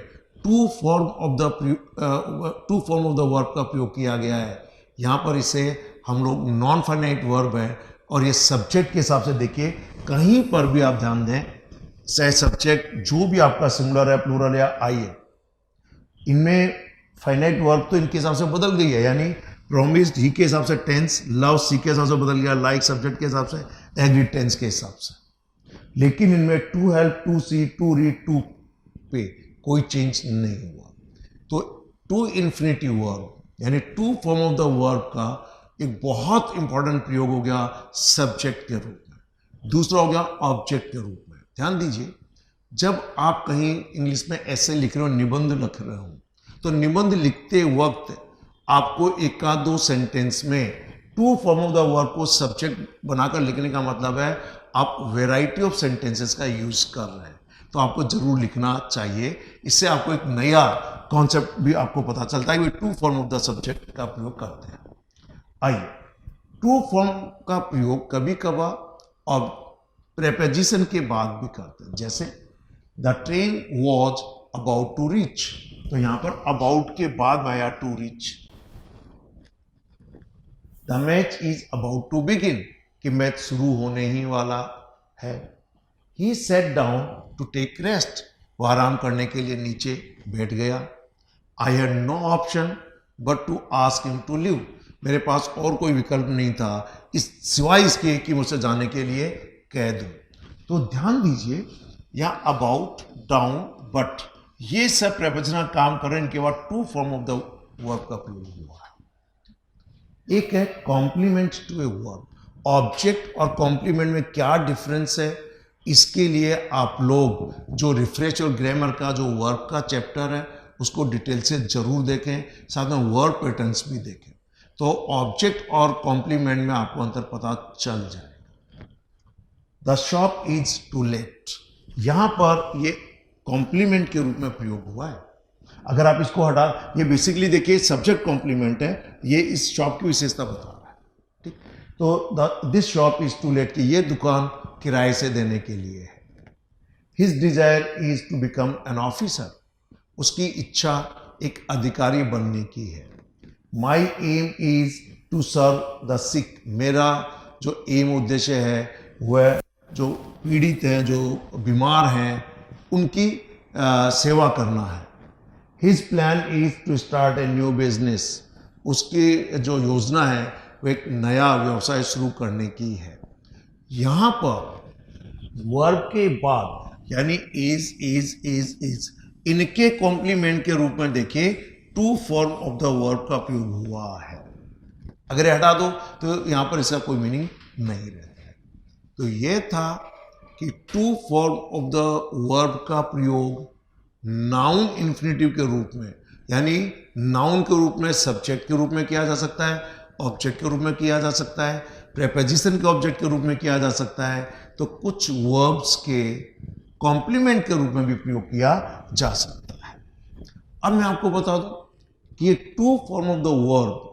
to form of the verb का प्रयोग किया गया है। यहां पर इसे हम लोग नॉन फाइनाइट वर्ब है, और ये सब्जेक्ट के हिसाब से देखिए कहीं पर भी आप ध्यान दें, चाहे सब्जेक्ट जो भी आपका सिंगुलर है, प्लूरल या आई है, इनमें फाइनाइट वर्ब तो इनके हिसाब से बदल गई है, यानी प्रॉमिस्ड ही के हिसाब से टेंस, लव सी के हिसाब से बदल गया, लाइक सब्जेक्ट के हिसाब से, एग्रीड टेंस के हिसाब से। लेकिन इनमें to help, to see, to read, to pay कोई चेंज नहीं हुआ। तो टू इन्फिनिटिव वर्ब यानी to form of the verb का एक बहुत इंपॉर्टेंट प्रयोग हो गया सब्जेक्ट के रूप में, दूसरा हो गया ऑब्जेक्ट के रूप में। ध्यान दीजिए, जब आप कहीं इंग्लिश में ऐसे लिख रहे हो, निबंध लिख रहे हो, तो निबंध लिखते वक्त आपको एक आध दो सेंटेंस में to form of the verb को सब्जेक्ट बनाकर लिखने का मतलब है आप वेराइटी ऑफ सेंटेंसेस का यूज कर रहे हैं, तो आपको जरूर लिखना चाहिए। इससे आपको एक नया कॉन्सेप्ट भी आपको पता चलता है कि to form of the subject का प्रयोग करते हैं। आइए, टू फॉर्म का प्रयोग कभी कभार और प्रेपोजिशन के बाद भी करते हैं, जैसे the train was about to reach, तो यहां पर अबाउट के बाद आया to reach. The match is about to begin, कि मैच शुरू होने ही वाला है। He set down to take rest, वो आराम करने के लिए नीचे बैठ गया। I had no option but to ask him to leave, मेरे पास और कोई विकल्प नहीं था इस सिवाय इसके कि मुझसे जाने के लिए कह दूं। तो ध्यान दीजिए, यहाँ अबाउट, डाउन, बट, ये सब प्रपोजिशनल काम कर रहे हैं, इनके बाद to form of the verb का प्रयोग हुआ है। एक है complement to a verb. Object और कॉम्प्लीमेंट में क्या डिफरेंस है, इसके लिए आप लोग जो रिफ्रेश और ग्रामर का जो वर्ब का चैप्टर है उसको डिटेल से जरूर देखें, साथ में वर्ड पैटर्न्स भी देखें, तो ऑब्जेक्ट और कॉम्प्लीमेंट में आपको अंतर पता चल जाएगा। The shop is to let, यहां पर ये कॉम्प्लीमेंट के रूप में प्रयोग हुआ है। अगर आप इसको हटा, ये बेसिकली देखिए सब्जेक्ट कॉम्प्लीमेंट है, ये इस शॉप की विशेषता बता रहा है, ठीक। तो this shop is to let, कि ये दुकान किराए से देने के लिए है। His desire is to become an officer, उसकी इच्छा एक अधिकारी बनने की है। My aim is to serve the sick, मेरा जो एम उद्देश्य है वह जो पीड़ित हैं, जो बीमार हैं, उनकी सेवा करना है। His plan is to start a new business, उसकी जो योजना है वो एक नया व्यवसाय शुरू करने की है। यहाँ पर वर्ब के बाद यानी इज इनके कॉम्प्लीमेंट के रूप में देखिए to form of the verb का प्रयोग हुआ है। अगर ये हटा दो तो यहां पर इसका कोई मीनिंग नहीं रहता है। तो ये था कि to form of the verb का प्रयोग नाउन इन्फिनेटिव के रूप में, यानी नाउन के रूप में, सब्जेक्ट के रूप में किया जा सकता है, ऑब्जेक्ट के रूप में किया जा सकता है, प्रेपोजिशन के ऑब्जेक्ट के रूप में किया जा सकता है, तो कुछ वर्ब्स के कॉम्प्लीमेंट के रूप में भी प्रयोग किया जा सकता है। अब मैं आपको बता दूं कि ये to form of the verb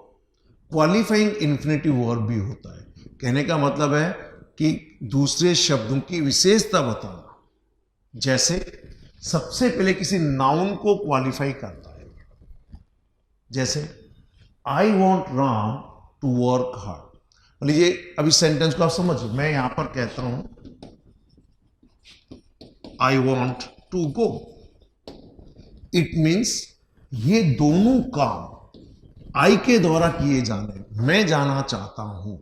qualifying infinitive verb भी होता है। कहने का मतलब है कि दूसरे शब्दों की विशेषता बताना, जैसे सबसे पहले किसी नाउन को क्वालिफाई करता है, जैसे I want Ram to work hard. लीजिए अभी सेंटेंस को आप समझिए, मैं यहां पर कहता हूं I want to go, it means ये दोनों काम आई के द्वारा किए जाने, मैं जाना चाहता हूं।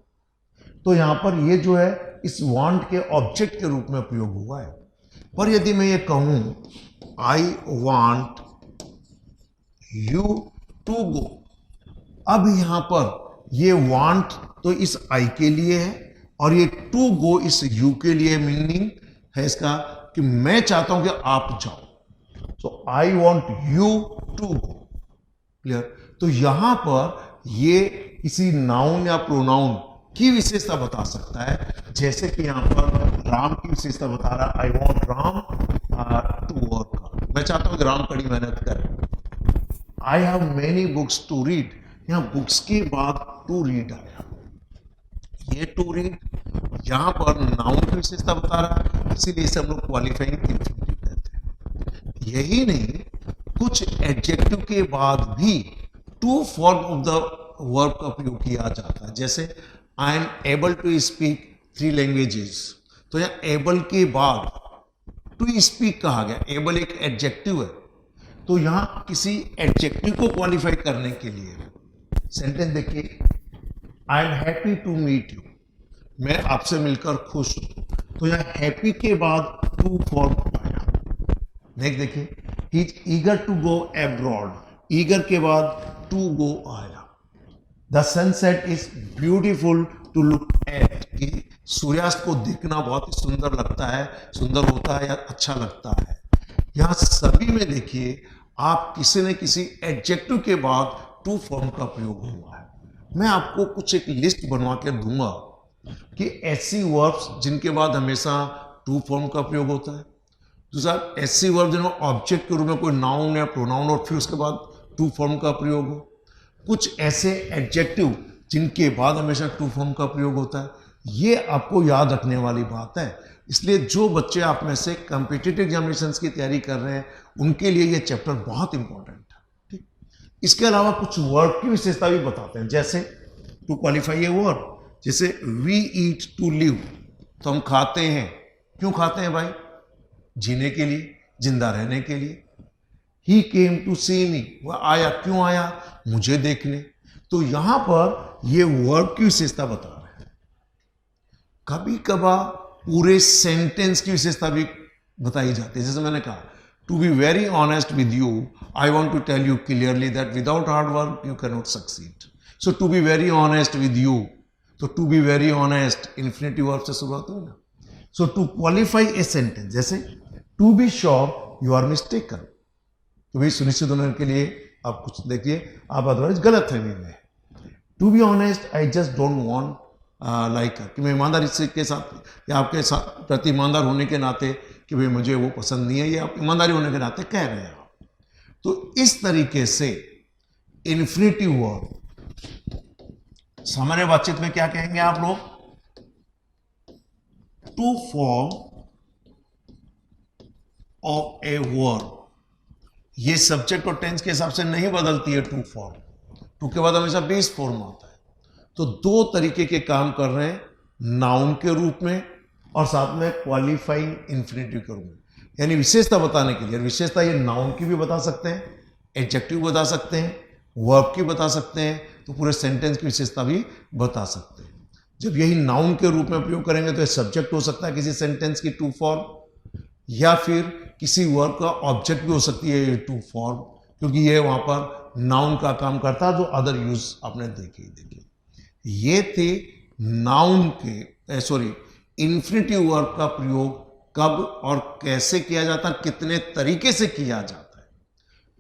तो यहां पर ये जो है इस वांट के ऑब्जेक्ट के रूप में प्रयोग हुआ है। पर यदि मैं ये कहूं I want you to go, अब यहां पर ये वांट तो इस आई के लिए है और ये टू गो इस यू के लिए। मीनिंग है इसका कि मैं चाहता हूं कि आप जाओ, so I want you to go. Clear? तो यहां पर ये किसी नाउन या प्रोनाउन की विशेषता बता सकता है, जैसे कि यहां पर राम की विशेषता बता रहा है, I want Ram to work, मैं चाहता हूं कि राम कड़ी मेहनत करें। I have many books to read, यहां बुक्स के बाद टू रीड आया, ये टू रीड यहां पर नाउन की विशेषता बता रहा है, इसीलिए इसे हम लोग क्वालिफाइंग इन्फिनेटिव कहते हैं। यही नहीं, कुछ एडजेक्टिव के बाद भी to form of the verb का प्रयोग किया जाता है, जैसे I am able to speak 3 languages. तो यहां एबल के बाद टू स्पीक कहा गया, एबल एक एडजेक्टिव है, तो यहां किसी एडजेक्टिव को क्वालिफाई करने के लिए सेंटेंस देखिए, I am happy to meet you, मैं आपसे मिलकर खुश हूं। तो यहां हैप्पी के बाद टू फॉर्म आया। नेक्स्ट देखिए, he is eager to go abroad, eager के बाद टू गो आया। The sunset is beautiful to look at, कि सूर्यास्त को देखना बहुत ही सुंदर लगता है, सुंदर होता है या अच्छा लगता है। यहां सभी में देखिए आप किसी न किसी एडजेक्टिव के बाद टू फॉर्म का प्रयोग हुआ है। मैं आपको कुछ एक लिस्ट बनवा के दूंगा कि ऐसी वर्ब्स जिनके बाद हमेशा टू फॉर्म का प्रयोग होता है। दूसरा, ऐसी वर्ब जिनमें ऑब्जेक्ट के रूप में कोई नाउन या प्रोनाउन और फिर उसके बाद टू फॉर्म का प्रयोग हो। कुछ ऐसे एडजेक्टिव जिनके बाद हमेशा टू फॉर्म का प्रयोग होता है। ये आपको याद रखने वाली बात है। इसलिए जो बच्चे आप में से कॉम्पिटिटिव एग्जामिनेशंस की तैयारी कर रहे हैं उनके लिए ये चैप्टर बहुत इंपॉर्टेंट है। ठीक, इसके अलावा कुछ वर्ब की विशेषता भी बताते हैं, जैसे टू क्वालिफाई ए वर्ब, जैसे वी ईट टू लिव, तो हम खाते हैं। क्यों खाते हैं भाई? जीने के लिए, जिंदा रहने के लिए। ही केम टू सी मी, वह आया, क्यों आया? मुझे देखने। तो यहां पर यह वर्ब की विशेषता बता रहे हैं। कभी कभार पूरे सेंटेंस की विशेषता भी बताई जाती है। जैसे मैंने कहा, to be very honest with you, I want to tell you clearly that without hard work you can not succeed. So to be very honest with you, तो to be very honest infinitive verb से शुरुआत हुई ना। So to qualify a sentence, जैसे to be sure you are mistaken, तो भी सुनिश्चित होने के लिए आप कुछ देखिए, आप अदरवाइज गलत फहमी में। To be honest, I just don't want like, कि मैं ईमानदारी से के साथ या आपके साथ प्रति ईमानदार होने के नाते कि भाई मुझे वो पसंद नहीं है, ये आप ईमानदारी होने के नाते कह रहे हैं आप। तो इस तरीके से इन्फिनेटिव वर्ब सामान्य बातचीत में क्या कहेंगे आप लोग? To form of a verb. ये सब्जेक्ट और टेंस के हिसाब से नहीं बदलती है टू फॉर्म, टू के बाद हमेशा बेस फॉर्म आता है। तो दो तरीके के काम कर रहे हैं, नाउन के रूप में और साथ में क्वालिफाइंग इन्फिनेटिव के रूप में, यानी विशेषता बताने के लिए। विशेषता ये नाउन की भी बता सकते हैं, एडजेक्टिव बता सकते हैं, वर्ब की बता सकते हैं, तो पूरे सेंटेंस की विशेषता भी बता सकते हैं। जब यही नाउन के रूप में प्रयोग करेंगे तो ये सब्जेक्ट हो सकता है किसी सेंटेंस की टू फॉर्म, या फिर किसी वर्ब का ऑब्जेक्ट भी हो सकती है ये टू फॉर्म, क्योंकि ये वहां पर नाउन का काम करता है, जो अदर यूज आपने देखे। ये थे नाउन के इन्फिनेटिव वर्ब का प्रयोग कब और कैसे किया जाता है, कितने तरीके से किया जाता है।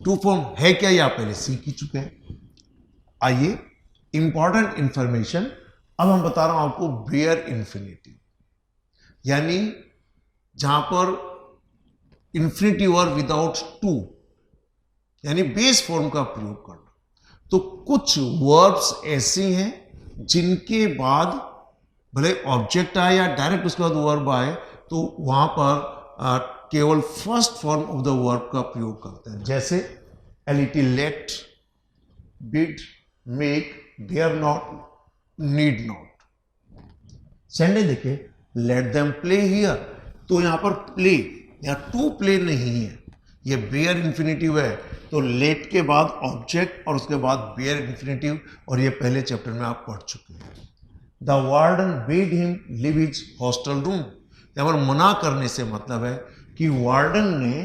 टू फॉर्म है क्या, ये आप पहले सीख ही चुके हैं। आइए इंपॉर्टेंट इंफॉर्मेशन अब हम बता रहा हूं आपको बेयर इन्फिनेटिव, यानी जहां पर इन्फिनेटिव वर्ब विदाउट टू, यानी बेस फॉर्म का प्रयोग करना। तो कुछ वर्ब्स ऐसी हैं जिनके बाद भले ऑब्जेक्ट आए या डायरेक्ट उसके बाद वर्ब आए, तो वहां पर केवल first form of the verb का प्रयोग करते हैं, जैसे एलिटिलेट, did, make, dare not, need not. Sentence देखिए, लेट देम प्ले हियर, तो यहां पर प्ले या टू प्ले नहीं है, ये बेयर इन्फिनेटिव है। तो लेट के बाद ऑब्जेक्ट और उसके बाद बेयर इन्फिनेटिव, और ये पहले चैप्टर में आप पढ़ चुके हैं। The warden bed him live his hostel room, यहां पर मना करने से मतलब है कि वार्डन ने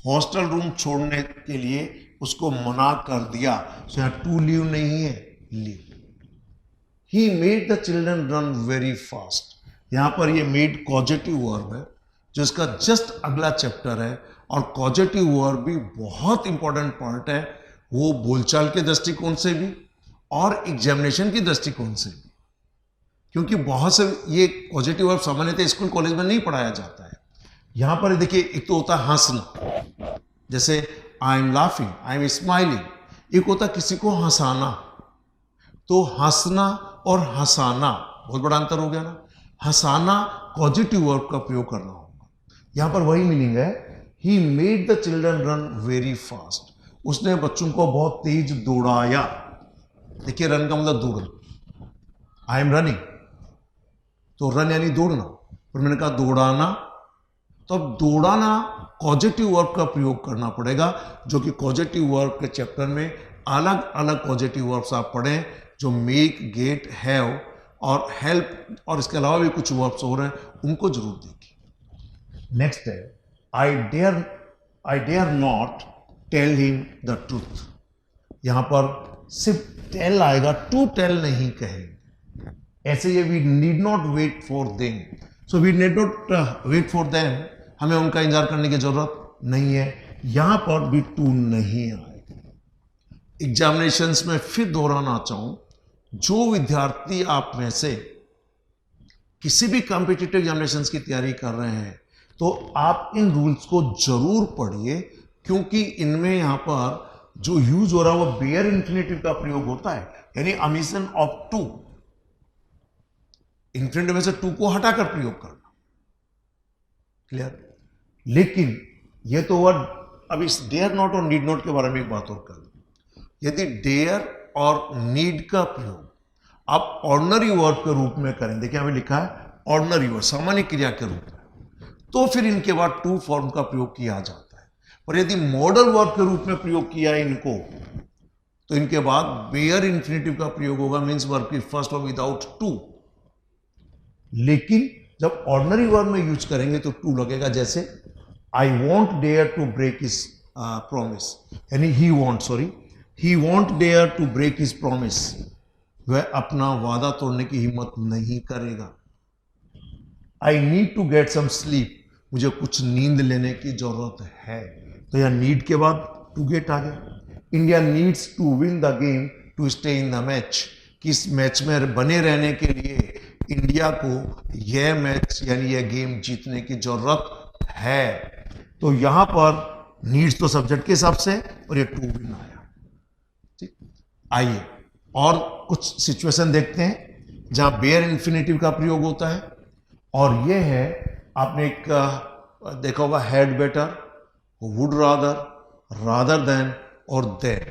हॉस्टल रूम छोड़ने के लिए उसको मना कर दिया। सो यहां टू लीव नहीं है, leave. He made the children run very fast, यहां पर ये मेड कॉजेटिव वर्ब है, जो इसका जस्ट अगला चैप्टर है। और कॉजेटिव वर्ब भी बहुत इंपॉर्टेंट पार्ट है, वो बोलचाल के दृष्टिकोण से भी और एग्जामिनेशन की दृष्टिकोण से भी, क्योंकि बहुत से ये पॉजिटिव वर्ब सामान्यतः स्कूल कॉलेज में नहीं पढ़ाया जाता है। यहां पर देखिए, एक तो होता है हंसना, जैसे I am laughing, I am smiling. एक होता किसी को हंसाना, तो हंसना और हंसाना बहुत बड़ा अंतर हो गया ना। हंसाना पॉजिटिव वर्ब का प्रयोग करना होगा। यहां पर वही मीनिंग है, he made the children run very fast, उसने बच्चों को बहुत तेज दौड़ाया। देखिए, रन का मतलब दौड़ना, आई एम रनिंग, तो रन यानी दौड़ना, और मैंने कहा दौड़ाना, तो अब दौड़ाना पॉजिटिव वर्ब का प्रयोग करना पड़ेगा, जो कि पॉजिटिव वर्ब के चैप्टर में अलग अलग पॉजिटिव वर्ब्स आप पढ़ें, जो मेक, गेट, हैव और हेल्प, और इसके अलावा भी कुछ वर्ब्स हो रहे हैं, उनको जरूर देखिए। नेक्स्ट है I dare not tell him the truth. यहां पर सिर्फ टेल आएगा, टू टेल नहीं कहेंगे। ऐसे ये we need not wait for them, so we need not wait for them, हमें उनका इंतजार करने की जरूरत नहीं है। यहां पर भी टू नहीं आएगा। एग्जामिनेशंस में फिर दोहराना चाहूं, जो विद्यार्थी आप में से किसी भी कॉम्पिटिटिव एग्जामिनेशंस की तैयारी कर रहे हैं तो आप इन रूल्स को जरूर पढ़िए, क्योंकि इनमें यहां पर जो यूज हो रहा है वो बेयर इंफिनिटिव का प्रयोग होता है, यानी अमिशन ऑफ टू, इंफिनिटिव में से टू को हटाकर प्रयोग करना। क्लियर? लेकिन ये तो वर्ड, अब इस डेयर नॉट और नीड नॉट के बारे में एक बात और कर दूं। यदि डेयर और नीड का प्रयोग आप ऑर्डिनरी वर्ब के रूप में करें, देखिए हमें लिखा है ऑर्डिनरी वर्ब, सामान्य क्रिया के रूप में, तो फिर इनके बाद टू फॉर्म का प्रयोग किया जाता है। और यदि मॉडल वर्ब के रूप में प्रयोग किया इनको, तो इनके बाद बेयर इंफिनिटिव का प्रयोग होगा, मीन्स वर्ब की फर्स्ट फॉर्म विदाउट टू। लेकिन जब ऑर्डिनरी वर्ब में यूज करेंगे तो टू लगेगा, जैसे I won't dare to break his promise, यानी he won't dare to break his promise, वह अपना वादा तोड़ने की हिम्मत नहीं करेगा। I need to get some sleep, मुझे कुछ नींद लेने की जरूरत है, तो यह नीड के बाद टू गेट आ गया। India needs to win the game to stay in the match, किस मैच में बने रहने के लिए इंडिया को यह मैच यानी यह गेम जीतने की जरूरत है। तो यहां पर नीड्स तो सब्जेक्ट के हिसाब से और ये टू विन आया। ठीक, आइए और कुछ सिचुएशन देखते हैं जहां बेयर इंफिनिटिव का प्रयोग होता है। और यह है, आपने एक देखा होगा, had better, would rather, rather than और देन,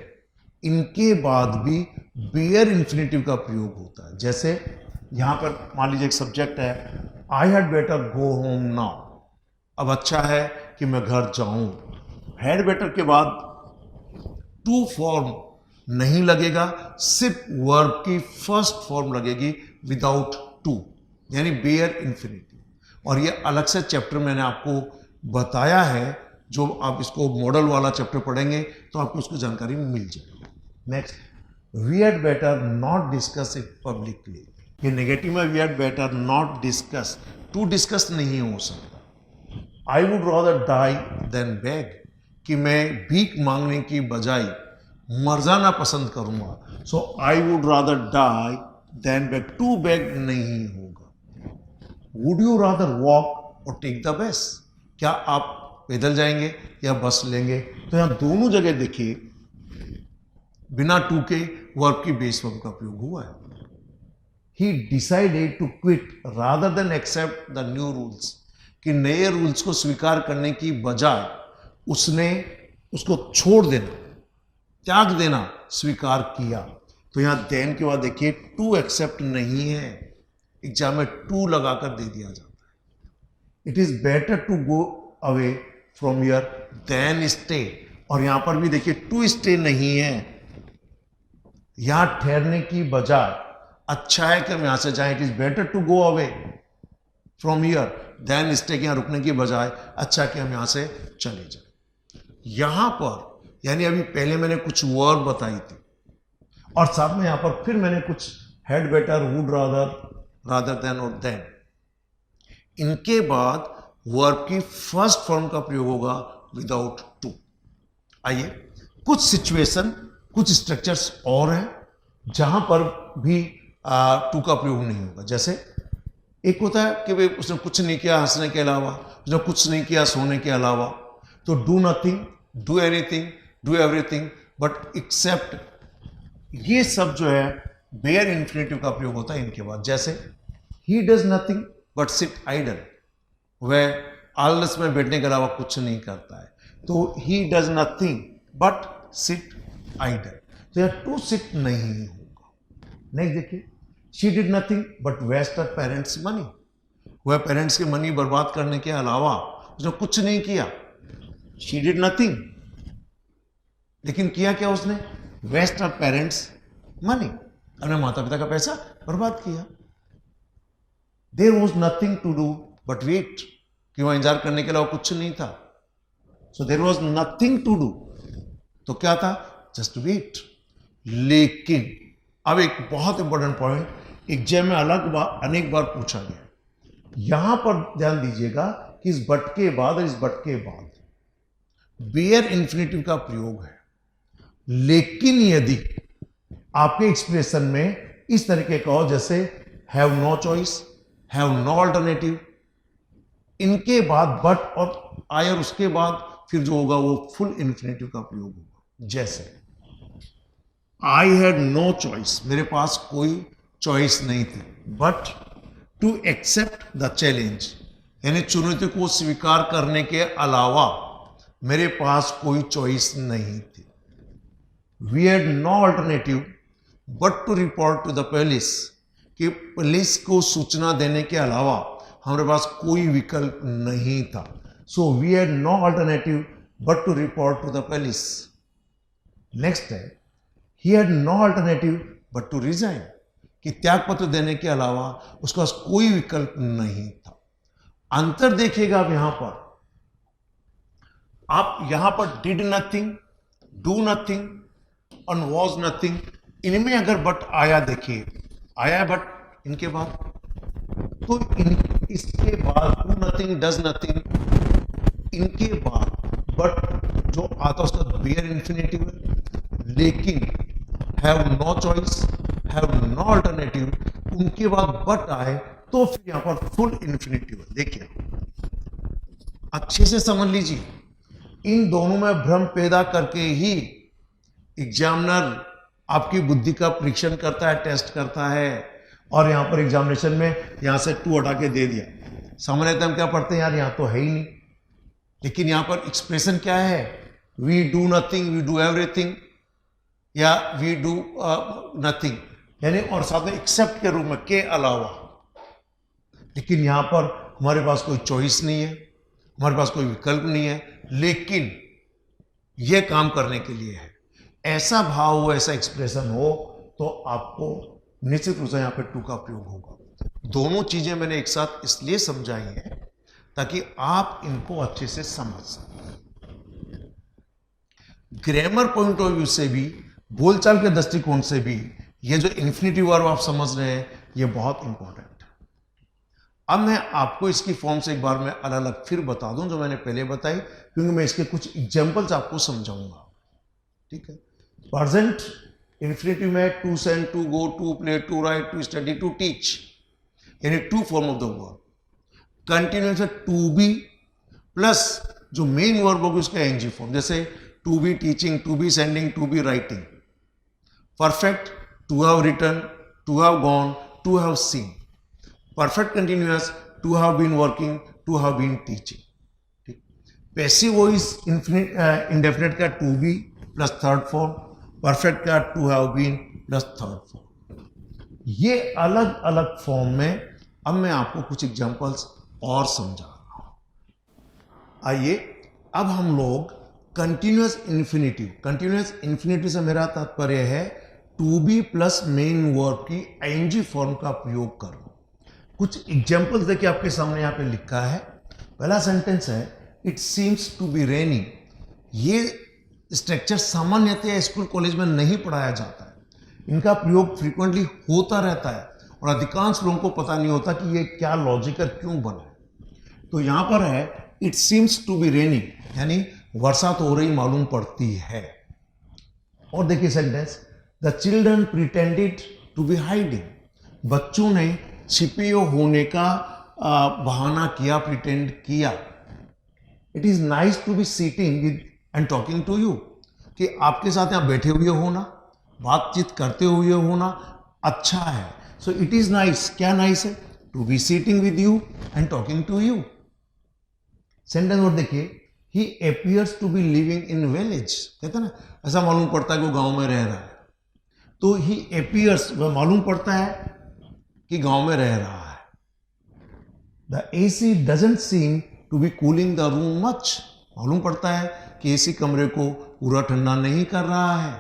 इनके बाद भी बेयर इंफिनिटिव का प्रयोग होता है। जैसे यहां पर मान लीजिए एक सब्जेक्ट है, I had better go home now, अब अच्छा है कि मैं घर जाऊं। हैड बेटर के बाद टू फॉर्म नहीं लगेगा, सिर्फ वर्ब की फर्स्ट फॉर्म लगेगी विदाउट टू, यानी बेयर इंफिनिटिव। और ये अलग से चैप्टर मैंने आपको बताया है, जो आप इसको मॉडल वाला चैप्टर पढ़ेंगे तो आपको उसकी जानकारी मिल जाएगी। Next, we had better not discuss it publicly, ये नेगेटिव में we had better not discuss, to discuss नहीं हो सकता। I would rather die than beg, कि मैं भीख मांगने की बजाय मर जाना पसंद करूंगा। So I would rather die than beg, to beg नहीं होगा। Would you rather walk or take the bus, क्या आप पैदल जाएंगे या बस लेंगे? तो यहां दोनों जगह देखिए बिना टू के वर्ब की बेस फॉर्म का प्रयोग हुआ है। He decided to quit rather than accept the new rules, कि नए रूल्स को स्वीकार करने की बजाय उसने उसको छोड़ देना, त्याग देना स्वीकार किया। तो यहां देन के बाद देखिए टू एक्सेप्ट नहीं है, एग्जाम में टू लगाकर दे दिया जाता है। It is better to go away from here than stay, और यहां पर भी देखिए टू स्टे नहीं है, यहां ठहरने की बजाय अच्छा है कि हम यहां से जाएं। It is better to go away from here than stay, के यहां रुकने की बजाय अच्छा कि हम यहां से चले जाएं। यहां पर यानी अभी पहले मैंने कुछ वर्ब बताई थी और साथ में यहां पर फिर मैंने कुछ had better, would rather, rather than और देन, इनके बाद वर्ब की फर्स्ट फॉर्म का प्रयोग होगा विदाउट टू। आइए कुछ सिचुएशन, कुछ स्ट्रक्चर्स और हैं जहां पर भी टू का प्रयोग नहीं होगा। जैसे एक होता है कि भाई उसने कुछ नहीं किया हंसने के अलावा, उसने कुछ नहीं किया सोने के अलावा, तो do nothing, do anything, do everything but except, ये सब जो है बेयर इंफिनिटिव का प्रयोग होता है इनके बाद। जैसे ही does nothing but sit idol, वह आलस में बैठने के अलावा कुछ नहीं करता है, तो he does nothing but sit idle, तो यह टू सिट नहीं होगा। नेक्स्ट देखिए, she did nothing but waste her parents money, वह पेरेंट्स की मनी बर्बाद करने के अलावा उसने कुछ नहीं किया। शी डिड नथिंग, लेकिन किया क्या उसने? वेस्ट हर पेरेंट्स मनी, अपने माता पिता का पैसा बर्बाद किया। There was nothing to do but wait, कि वह इंतजार करने के अलावा कुछ नहीं था। So there was nothing to do, तो क्या था? Just wait. लेकिन अब एक बहुत इंपॉर्टेंट पॉइंट एग्जाम में अनेक बार पूछा गया, यहां पर ध्यान दीजिएगा कि इस बट के बाद और इस बट के बाद बेयर इंफिनिटिव का प्रयोग है। लेकिन यदि आपके एक्सप्रेशन में इस तरीके का हो जैसे have no choice, have no alternative, इनके बाद बट और आई और उसके बाद फिर जो होगा वो फुल इंफिनिटिव का प्रयोग होगा। जैसे आई हैड नो चॉइस, मेरे पास कोई चॉइस नहीं थी, but to accept the challenge, यानी चुनौती को स्वीकार करने के अलावा मेरे पास कोई चॉइस नहीं थी। We had no alternative but to report to the police, कि पुलिस को सूचना देने के अलावा हमारे पास कोई विकल्प नहीं था। So we had no alternative but to report to the police. Next है he had no alternative but to resign, कि त्याग पत्र देने के अलावा उसके पास कोई विकल्प नहीं था। अंतर देखिएगा आप यहां पर डिड नथिंग, डू नथिंग और वॉज नथिंग, इनमें अगर बट आया, देखिए आया बट इनके बाद, तो इसके बाद डू नथिंग, डज नथिंग, इनके बाद बट जो आता उसका बेयर इंफिनिटिव है। लेकिन have no choice, have no alternative, उनके बाद बट आए तो फिर यहां पर फुल इंफिनिटिव है। देखिए अच्छे से समझ लीजिए, इन दोनों में भ्रम पैदा करके ही एग्जामिनर आपकी बुद्धि का परीक्षण करता है, टेस्ट करता है। और यहां पर एग्जामिनेशन में यहां से 2 हटा के दे दिया, सामान्यतः हम क्या पढ़ते हैं, यार यहां तो है ही नहीं, लेकिन यहां पर एक्सप्रेशन क्या है, we do nothing, we do everything, या वी डू नथिंग, यानी और साथ में एक्सेप्ट के रूप में, के अलावा। लेकिन यहां पर हमारे पास कोई चॉइस नहीं है, हमारे पास कोई विकल्प नहीं है, लेकिन यह काम करने के लिए है। ऐसा भाव हो, ऐसा एक्सप्रेशन हो, तो आपको निश्चित रूप से यहां पे टू का प्रयोग होगा। दोनों चीजें मैंने एक साथ इसलिए समझाई हैं ताकि आप इनको अच्छे से समझ सकें। ग्रामर पॉइंट ऑफ व्यू से भी, बोलचाल के दृष्टिकोण से भी, ये जो इन्फिनिटिव वर्ब आप समझ रहे हैं, ये बहुत इंपॉर्टेंट है। अब मैं आपको इसकी फॉर्म से एक बार मैं अलग अलग फिर बता दूं जो मैंने पहले बताई, क्योंकि मैं इसके कुछ एग्जाम्पल्स आपको समझाऊंगा। ठीक है, प्रेजेंट इन्फिनिटिव में to send, to go, to play, to write, to study, to teach, यानी to form of the verb. Continuous है टू बी प्लस जो मेन वर्ब होगी उसका एनजी फॉर्म, जैसे to be teaching, to be sending, to be writing. Perfect to have written, to have gone, to have seen. Perfect continuous to have been working, to have been teaching. ठीक, passive voice indefinite का to be plus third form, perfect का to have been plus third form. ये अलग अलग form में अब मैं आपको कुछ एग्जांपल्स और समझा रहा हूं। आइए अब हम लोग कंटिन्यूअस इन्फिनिटिव से मेरा तात्पर्य है to be plus main verb की आईएनजी फॉर्म का प्रयोग करना। कुछ एग्जांपल्स देखिए आपके सामने यहां पे लिखा है। पहला सेंटेंस है it seems to be raining. ये स्ट्रक्चर सामान्यतः स्कूल कॉलेज में नहीं पढ़ाया जाता है, इनका प्रयोग फ्रीक्वेंटली होता रहता है और अधिकांश लोगों को पता नहीं होता कि ये क्या लॉजिक है, क्यों बना है। तो यहां पर है it seems to be raining, यानी वर्षा तो हो रही मालूम पड़ती है। और देखिए sentence the children pretended to be hiding. बच्चों ने छिपे होने का बहाना किया, प्रिटेंड किया। It is nice to be sitting with and talking to you, कि आपके साथ यहां बैठे हुए होना, बातचीत करते हुए होना अच्छा है। सो इट इज नाइस, क्या नाइस है, to be sitting with you and talking to you. Sentence और देखिए he appears to be living in village. कहते हैं ना, ऐसा मालूम पड़ता है कि वो गांव में रह रहा है। तो ही अपीयर्स, वह मालूम पड़ता है कि गांव में रह रहा है। The AC doesn't seem to be cooling the room much. मालूम पड़ता है कि एसी कमरे को पूरा ठंडा नहीं कर रहा है।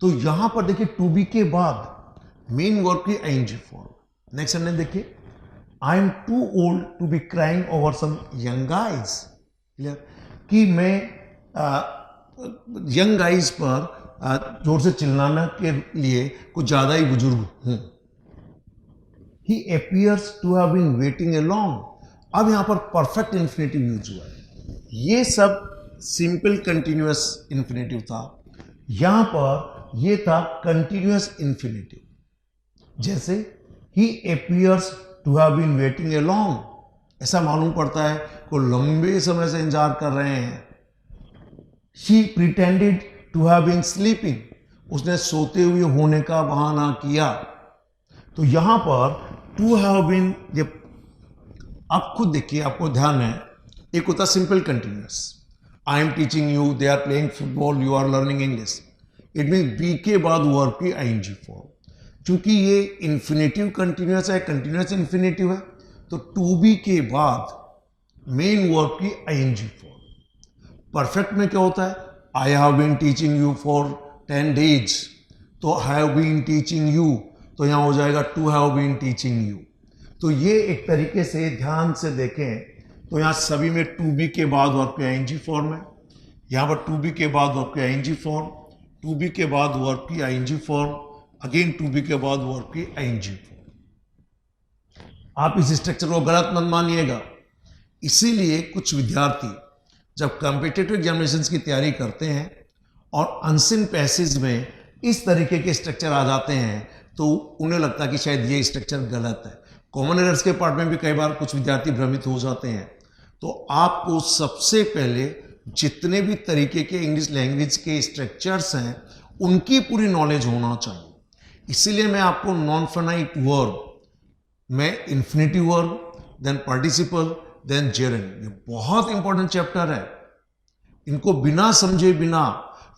तो यहां पर देखिए टू बी के बाद मेन वर्ब की आईएनजी फॉर्म। नेक्स्ट सेंटेंस देखिए I am too old to be crying over some young guys. Clear, कि मैं यंग गाइज पर जोर से चिल्लाना के लिए कुछ ज़्यादा ही बुजुर्ग हूँ। He appears to have been waiting along. अब यहाँ पर परफेक्ट इन्फिनेटिव यूज हुआ है। ये सब सिंपल कंटिन्यूअस इन्फिनेटिव था, यहाँ पर ये था कंटिन्यूअस इन्फिनेटिव। जैसे he appears to have been waiting along, ऐसा मालूम पड़ता है को लंबे समय से इंतजार कर रहे हैं। She pretended to have been sleeping, उसने सोते हुए होने का बहाना किया। तो यहां पर टू हैव बीन, जब आप खुद देखिए, आपको ध्यान है, एक होता simple continuous, I am teaching you, they are playing football, you are learning English, it mean be के बाद वर्ब की आईएनजी फॉर्म। चूंकि ये इन्फिनेटिव कंटिन्यूअस है, कंटिन्यूअस इन्फिनेटिव है, तो टू बी के बाद मेन वर्ब की आईएनजी फॉर्म। परफेक्ट में क्या होता है, I have been teaching you for 10 days, तो हैव बीन टीचिंग यू, तो यहां हो जाएगा to have been teaching you. तो ये एक तरीके से ध्यान से देखें तो यहां सभी में टू बी के बाद वर्ब की आईएनजी फॉर्म है, यहां पर टू बी के बाद वर्ब की आईएनजी फॉर्म, टू बी के बाद वर्ब की ING form, again to be के बाद वर्ब की आईएनजी फॉर्म। आप इस स्ट्रक्चर को गलत मत मानिएगा। इसीलिए कुछ विद्यार्थी जब कॉम्पिटिटिव एग्जामिनेशंस की तैयारी करते हैं और अनसिन पैसेज में इस तरीके के स्ट्रक्चर आ जाते हैं तो उन्हें लगता है कि शायद ये स्ट्रक्चर गलत है। कॉमन एरर्स के पार्ट में भी कई बार कुछ विद्यार्थी भ्रमित हो जाते हैं। तो आपको सबसे पहले जितने भी तरीके के इंग्लिश लैंग्वेज के स्ट्रक्चर्स हैं उनकी पूरी नॉलेज होना चाहिए। इसीलिए मैं आपको नॉन फाइनाइट वर्ब में infinitive verb, then participle, then gerund, ये बहुत इंपॉर्टेंट चैप्टर है। इनको बिना समझे बिना,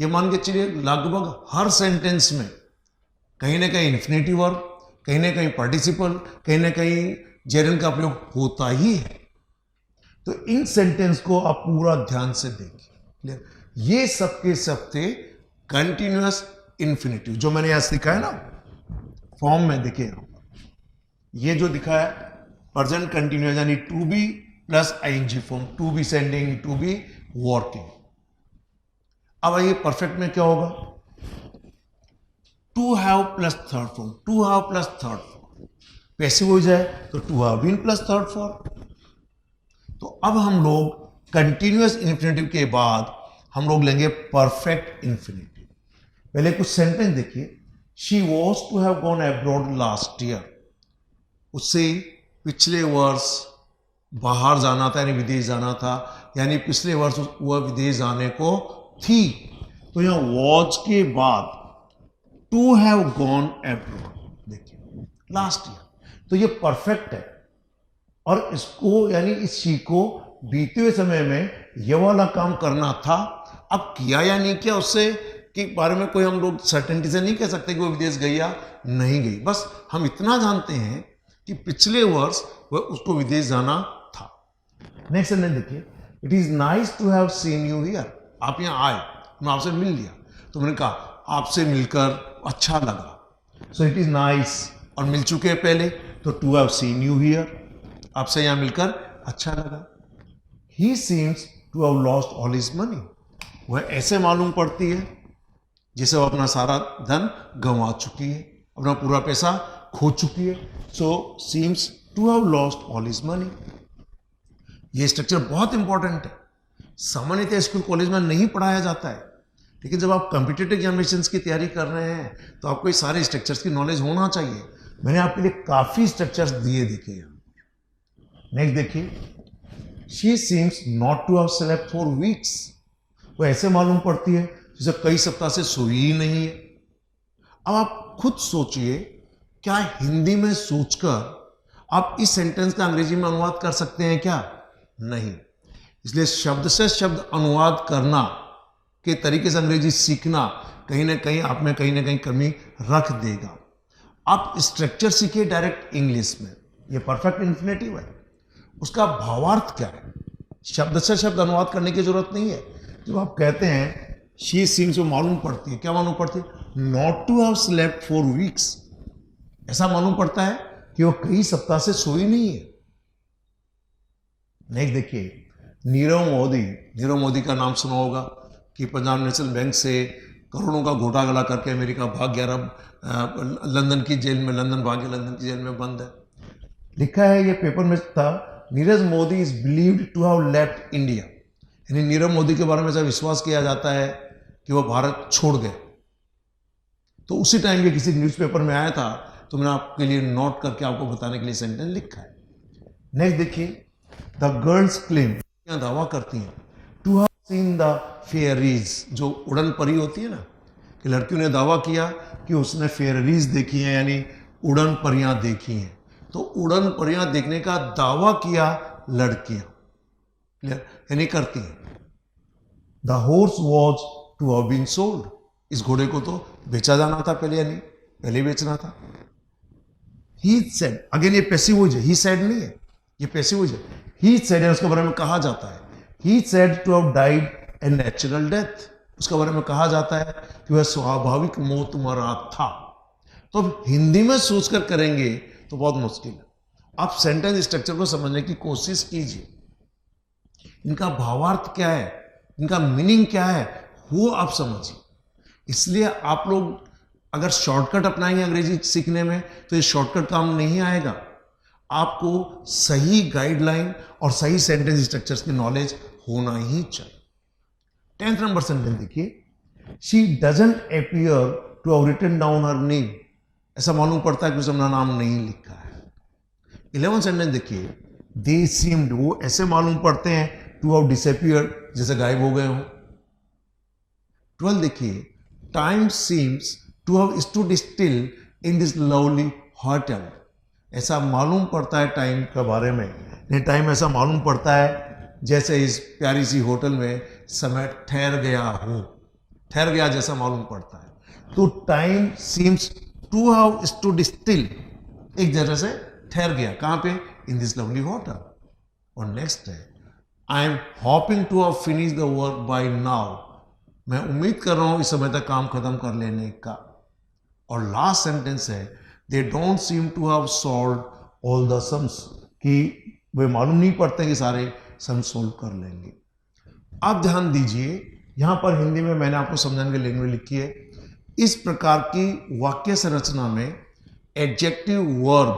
ये मान के चलिए लगभग हर सेंटेंस में कहीं ना कहीं इन्फिनेटिव वर्ब, कहीं ना कहीं पार्टिसिपल, कहीं ना कहीं जेरेंड का प्रयोग होता ही है। तो इन सेंटेंस को आप पूरा ध्यान से देखिए। ये सबके सब थे कंटिन्यूअस इन्फिनेटिव, जो मैंने यहां लिखा है ना फॉर्म में, देखिए ये जो दिखा है प्रेजेंट कंटिन्यूअस यानी to be plus I N G form, to be sending, to be working. अब आइए परफेक्ट में क्या होगा, to have plus third form, to have plus third form, passive हो जाए तो to have been plus third form. तो अब हम लोग कंटिन्यूअस इन्फिनेटिव के बाद हम लोग लेंगे परफेक्ट इन्फिनेटिव। पहले कुछ सेंटेंस देखिए, she was to have gone abroad last year, उससे पिछले वर्ष बाहर जाना था, यानी विदेश जाना था, यानी पिछले वर्ष वह विदेश जाने को थी। तो यहां वॉज के बाद टू हैव गॉन अब्रॉड, देखिए लास्ट ईयर, तो ये परफेक्ट है। और इसको यानी इस शी को बीते हुए समय में ये वाला काम करना था, अब किया या नहीं किया उससे के बारे में कोई हम लोग सर्टेनिटी से नहीं कह सकते कि वो विदेश गई या नहीं गई। बस हम इतना जानते हैं कि पिछले वर्ष वह उसको विदेश जाना था। नेक्स्ट सेंटेंस देखिए, it is nice to have seen you here, आप यहाँ आए, मैं आपसे मिल लिया, तो मैंने कहा आपसे मिलकर अच्छा लगा, सो इट इज नाइस, और मिल चुके हैं पहले तो to have seen you here, आपसे यहां मिलकर अच्छा लगा। He seems to have lost all his money, वह ऐसे मालूम पड़ती है जैसे वो अपना सारा धन गंवा चुकी है, अपना पूरा पैसा खो चुकी है। So seems to have lost all his money. ये स्ट्रक्चर बहुत इंपॉर्टेंट है, सामान्यतः स्कूल कॉलेज में नहीं पढ़ाया जाता है, लेकिन जब आप कॉम्पिटिटिव एग्जामिनेशंस की तैयारी कर रहे हैं तो आपको ये सारे स्ट्रक्चर्स की नॉलेज होना चाहिए। मैंने आपके लिए काफी स्ट्रक्चर्स दिए दिखे हैं। नेक्स्ट देखिए, she seems not to have slept for weeks, वो ऐसे मालूम पड़ती है जैसे कई सप्ताह से सोई ही नहीं है। अब आप खुद सोचिए, क्या हिंदी में सोचकर आप इस सेंटेंस का अंग्रेजी में अनुवाद कर सकते हैं क्या? नहीं। इसलिए शब्द से शब्द अनुवाद करना के तरीके से अंग्रेजी सीखना कहीं ना कहीं आप में कहीं ना कहीं कमी रख देगा। आप स्ट्रक्चर सीखिए डायरेक्ट इंग्लिश में, ये परफेक्ट इन्फिनेटिव है, उसका भावार्थ क्या है, शब्द से शब्द अनुवाद करने की जरूरत नहीं है। जब आप कहते हैं शी सीम्स, से मालूम पड़ती है, क्या मालूम पड़ती है? Not to have slept for weeks, ऐसा मालूम पड़ता है कि वो कई सप्ताह से सोई नहीं है। नेक्स्ट देखिए, नीरव मोदी, नीरव मोदी का नाम सुना होगा कि पंजाब नेशनल बैंक से करोड़ों का घोटाला करके अमेरिका भाग गया, लंदन की जेल में, लंदन भाग गया, लंदन की जेल में बंद है। लिखा है ये पेपर में था, Neeraj Modi is believed to have left India, यानी नीरव मोदी के बारे में ऐसा विश्वास किया जाता है कि वो भारत छोड़ गए। तो उसी टाइम ये किसी न्यूज़पेपर में आया था, तो मैंने आपके लिए नोट करके आपको बताने के लिए सेंटेंस लिखा है। नेक्स्ट देखिए, द गर्ल्स क्लेम, दावा करती हैं, to have seen the fairies, जो उड़न परी होती है ना, कि लड़कियों ने दावा किया कि उसने फेयरीज देखी हैं, यानी उड़न परियां देखी हैं। तो उड़न परियां देखने का दावा किया लड़कियां, क्लियर, यानी करती हैं। The horse was to have been sold, इस घोड़े को तो बेचा जाना था पहले, यानी पहले बेचना था। ही सेड, अगेन ये पैसिव वॉइस है, ही सेड नहीं है, ये पैसिव वॉइस है। ही सेड है, उसके बारे में कहा जाता है, he said to have died a natural death, उसके बारे में कहा जाता है कि वह स्वाभाविक मौत मरा था। तो अब हिंदी में सोचकर करेंगे तो बहुत मुश्किल है। आप सेंटेंस स्ट्रक्चर को समझने की कोशिश कीजिए, इनका भावार्थ क्या है, इनका मीनिंग क्या है, वो आप समझिए। इसलिए आप लोग अगर शॉर्टकट अपनाएंगे अंग्रेजी सीखने में, तो ये शॉर्टकट काम नहीं आएगा। आपको सही गाइडलाइन और सही सेंटेंस स्ट्रक्चर्स की नॉलेज होना ही चाहिए। 10th नंबर सेंटेंस देखिए, she doesn't appear to have written down her name, ऐसा मालूम पड़ता है कि उसने अपना नाम नहीं लिखा है। 11th सेंटेंस देखिए, दे सीम्ड, वो ऐसे मालूम पड़ते हैं, टू हैव डिसअपीयर्ड, जैसे गायब हो गए हो। 12 देखिए, time seems to have stood still in this lovely hotel, ऐसा मालूम पड़ता है टाइम के बारे में, नहीं टाइम ऐसा मालूम पड़ता है जैसे इस प्यारी सी होटल में समय ठहर गया हो, ठहर गया जैसा मालूम पड़ता है। तो time seems to have stood still, एक जगह से ठहर गया, कहां पे, इन दिस लवली होटल। और नेक्स्ट है, I am hoping to have finish the work by now, मैं उम्मीद कर रहा हूं इस समय तक काम खत्म कर लेने का। और लास्ट सेंटेंस है, they don't seem to have solve all the sums, कि वे मालूम नहीं पड़ते कि सारे सम सोल्व कर लेंगे। अब ध्यान दीजिए, यहां पर हिंदी में मैंने आपको समझाने के लैंग्वेज लिखी है। इस प्रकार की वाक्य संरचना में adjective verb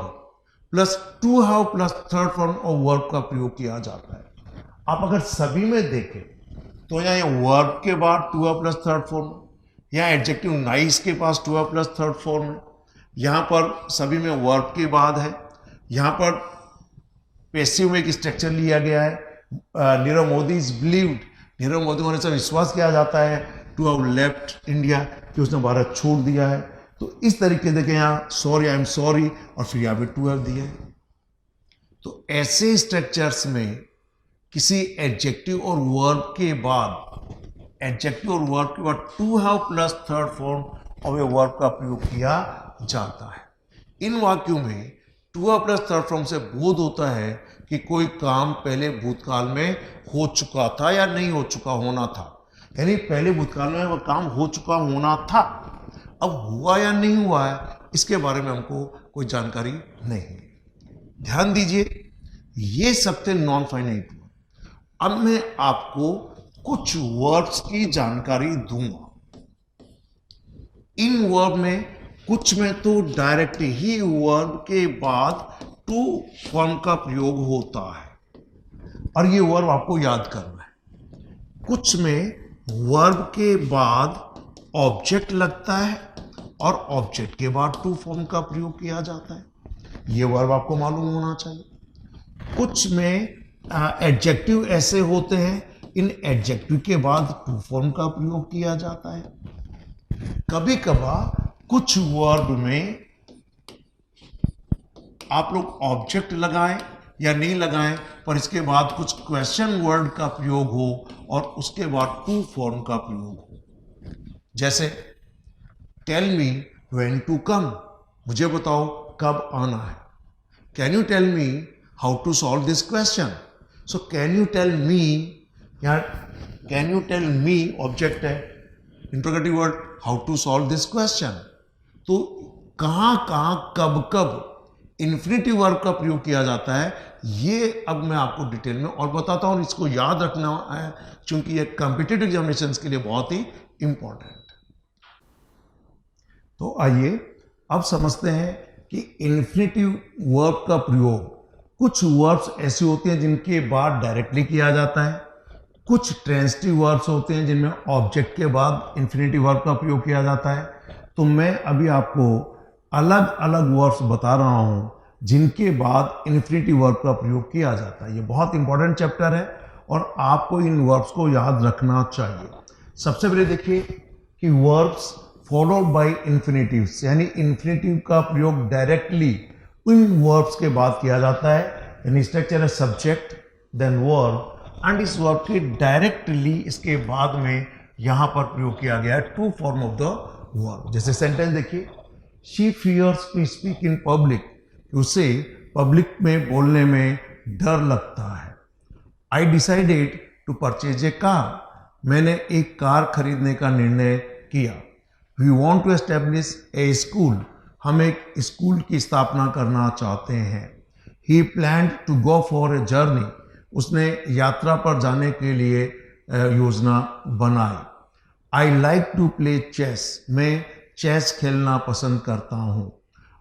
plus two have plus third form of verb का प्रयोग किया जाता है। आप अगर सभी में देखें तो यहाँ वर्ब के बाद to have plus third form, यहाँ एडजेक्टिव नाइस के पास to have plus third form है, यहाँ पर सभी में वर्ब के बाद है, यहाँ पर पैसिव में एक स्ट्रक्चर लिया गया है। नीरव मोदी इज बिलीव्ड, नीरव मोदी होने से विश्वास किया जाता है टू हैव लेफ्ट इंडिया, कि उसने भारत छोड़ दिया है। तो इस तरीके देखें, यहाँ सॉरी, आई एम सॉरी, और फिर यहाँ पे टू हैव दिया है। तो ऐसे स्ट्रक्चर्स में किसी एडजेक्टिव और वर्ब के बाद, एडजेक्टिव और वर्ब के बाद to have plus third form of a verb का प्रयोग किया जाता है। इन वाक्यों में to have plus third form से बोध होता है कि कोई काम पहले भूतकाल में हो चुका था या नहीं हो चुका होना था, यानी पहले भूतकाल में वह काम हो चुका होना था, अब हुआ या नहीं हुआ है इसके बारे में हमको कोई जानकारी नहीं। ध्यान दीजिए, ये सब थे नॉन फाइनाइट वर्ब। अब मैं आपको कुछ वर्ब्स की जानकारी दूंगा। इन वर्ब में कुछ में तो डायरेक्ट ही वर्ब के बाद टू फॉर्म का प्रयोग होता है और ये वर्ब आपको याद करना है। कुछ में वर्ब के बाद ऑब्जेक्ट लगता है और ऑब्जेक्ट के बाद टू फॉर्म का प्रयोग किया जाता है, ये वर्ब आपको मालूम होना चाहिए। कुछ में एडजेक्टिव ऐसे होते हैं, इन एडजेक्टिव के बाद टू फॉर्म का प्रयोग किया जाता है। कभी कभार कुछ वर्ब में आप लोग ऑब्जेक्ट लगाएं या नहीं लगाएं, पर इसके बाद कुछ क्वेश्चन वर्ड का प्रयोग हो और उसके बाद टू फॉर्म का प्रयोग हो। जैसे tell me when to come, मुझे बताओ कब आना है। Can you tell me how to solve this question. So can you tell me, यहाँ can you tell me object है, interrogative word how to solve this question. तो कहाँ कहाँ कब कब इन्फिनेटिव वर्ब का प्रयोग किया जाता है, ये अब मैं आपको डिटेल में और बताता हूँ। इसको याद रखना है क्योंकि ये कॉम्पिटिटिव एग्जामिनेशंस के लिए बहुत ही इंपॉर्टेंट है। तो आइए अब समझते हैं कि इन्फिनेटिव वर्ब का प्रयोग, कुछ वर्ब्स ऐसे होते हैं जिनके बाद डायरेक्टली किया जाता है, कुछ ट्रांजिटिव वर्ब्स होते हैं जिनमें ऑब्जेक्ट के बाद इन्फिनेटिव वर्ब का प्रयोग किया जाता है। तो मैं अभी आपको अलग अलग वर्ब्स बता रहा हूं जिनके बाद इन्फिनेटिव वर्ब का प्रयोग किया जाता है। ये बहुत इंपॉर्टेंट चैप्टर है और आपको इन वर्ब्स को याद रखना चाहिए। सबसे पहले देखिए कि वर्ब्स फॉलोड बाय इन्फिनेटिव्स, यानी इन्फिनेटिव का प्रयोग डायरेक्टली उन वर्ब्स के बाद किया जाता है। यानी स्ट्रक्चर है सब्जेक्ट देन वर्ब, एंड इस वर्ब के डायरेक्टली इसके बाद में यहां पर प्रयोग किया गया है to form of the verb. जैसे सेंटेंस देखिए, she fears to speak in public, उसे पब्लिक में बोलने में डर लगता है। I decided to purchase a car, मैंने एक कार खरीदने का निर्णय किया। We want to establish a school, हम एक स्कूल की स्थापना करना चाहते हैं। ही planned to go for a journey, उसने यात्रा पर जाने के लिए योजना बनाई। I like to play chess, मैं चेस खेलना पसंद करता हूँ।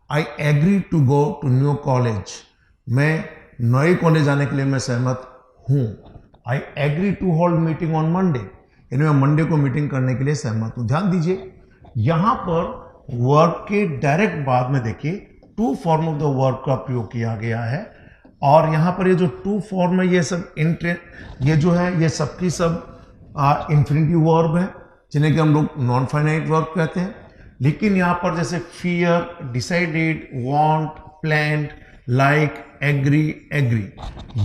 I agree to go to new college, मैं नए कॉलेज जाने के लिए मैं सहमत हूँ। I agree to hold meeting on Monday, यानी मैं मंडे को मीटिंग करने के लिए सहमत हूँ। ध्यान दीजिए यहां पर वर्ब के डायरेक्ट बाद में देखिए to form of the verb का प्रयोग किया गया है। और यहां पर ये जो टू फॉर्म है ये सब ये जो है ये सबकी सब इन्फिनेटिव वर्ब है, जिन्हें कि हम लोग नॉन फाइनाइट वर्ब कहते हैं। लेकिन यहां पर जैसे fear, decided, want, planned, like, agree,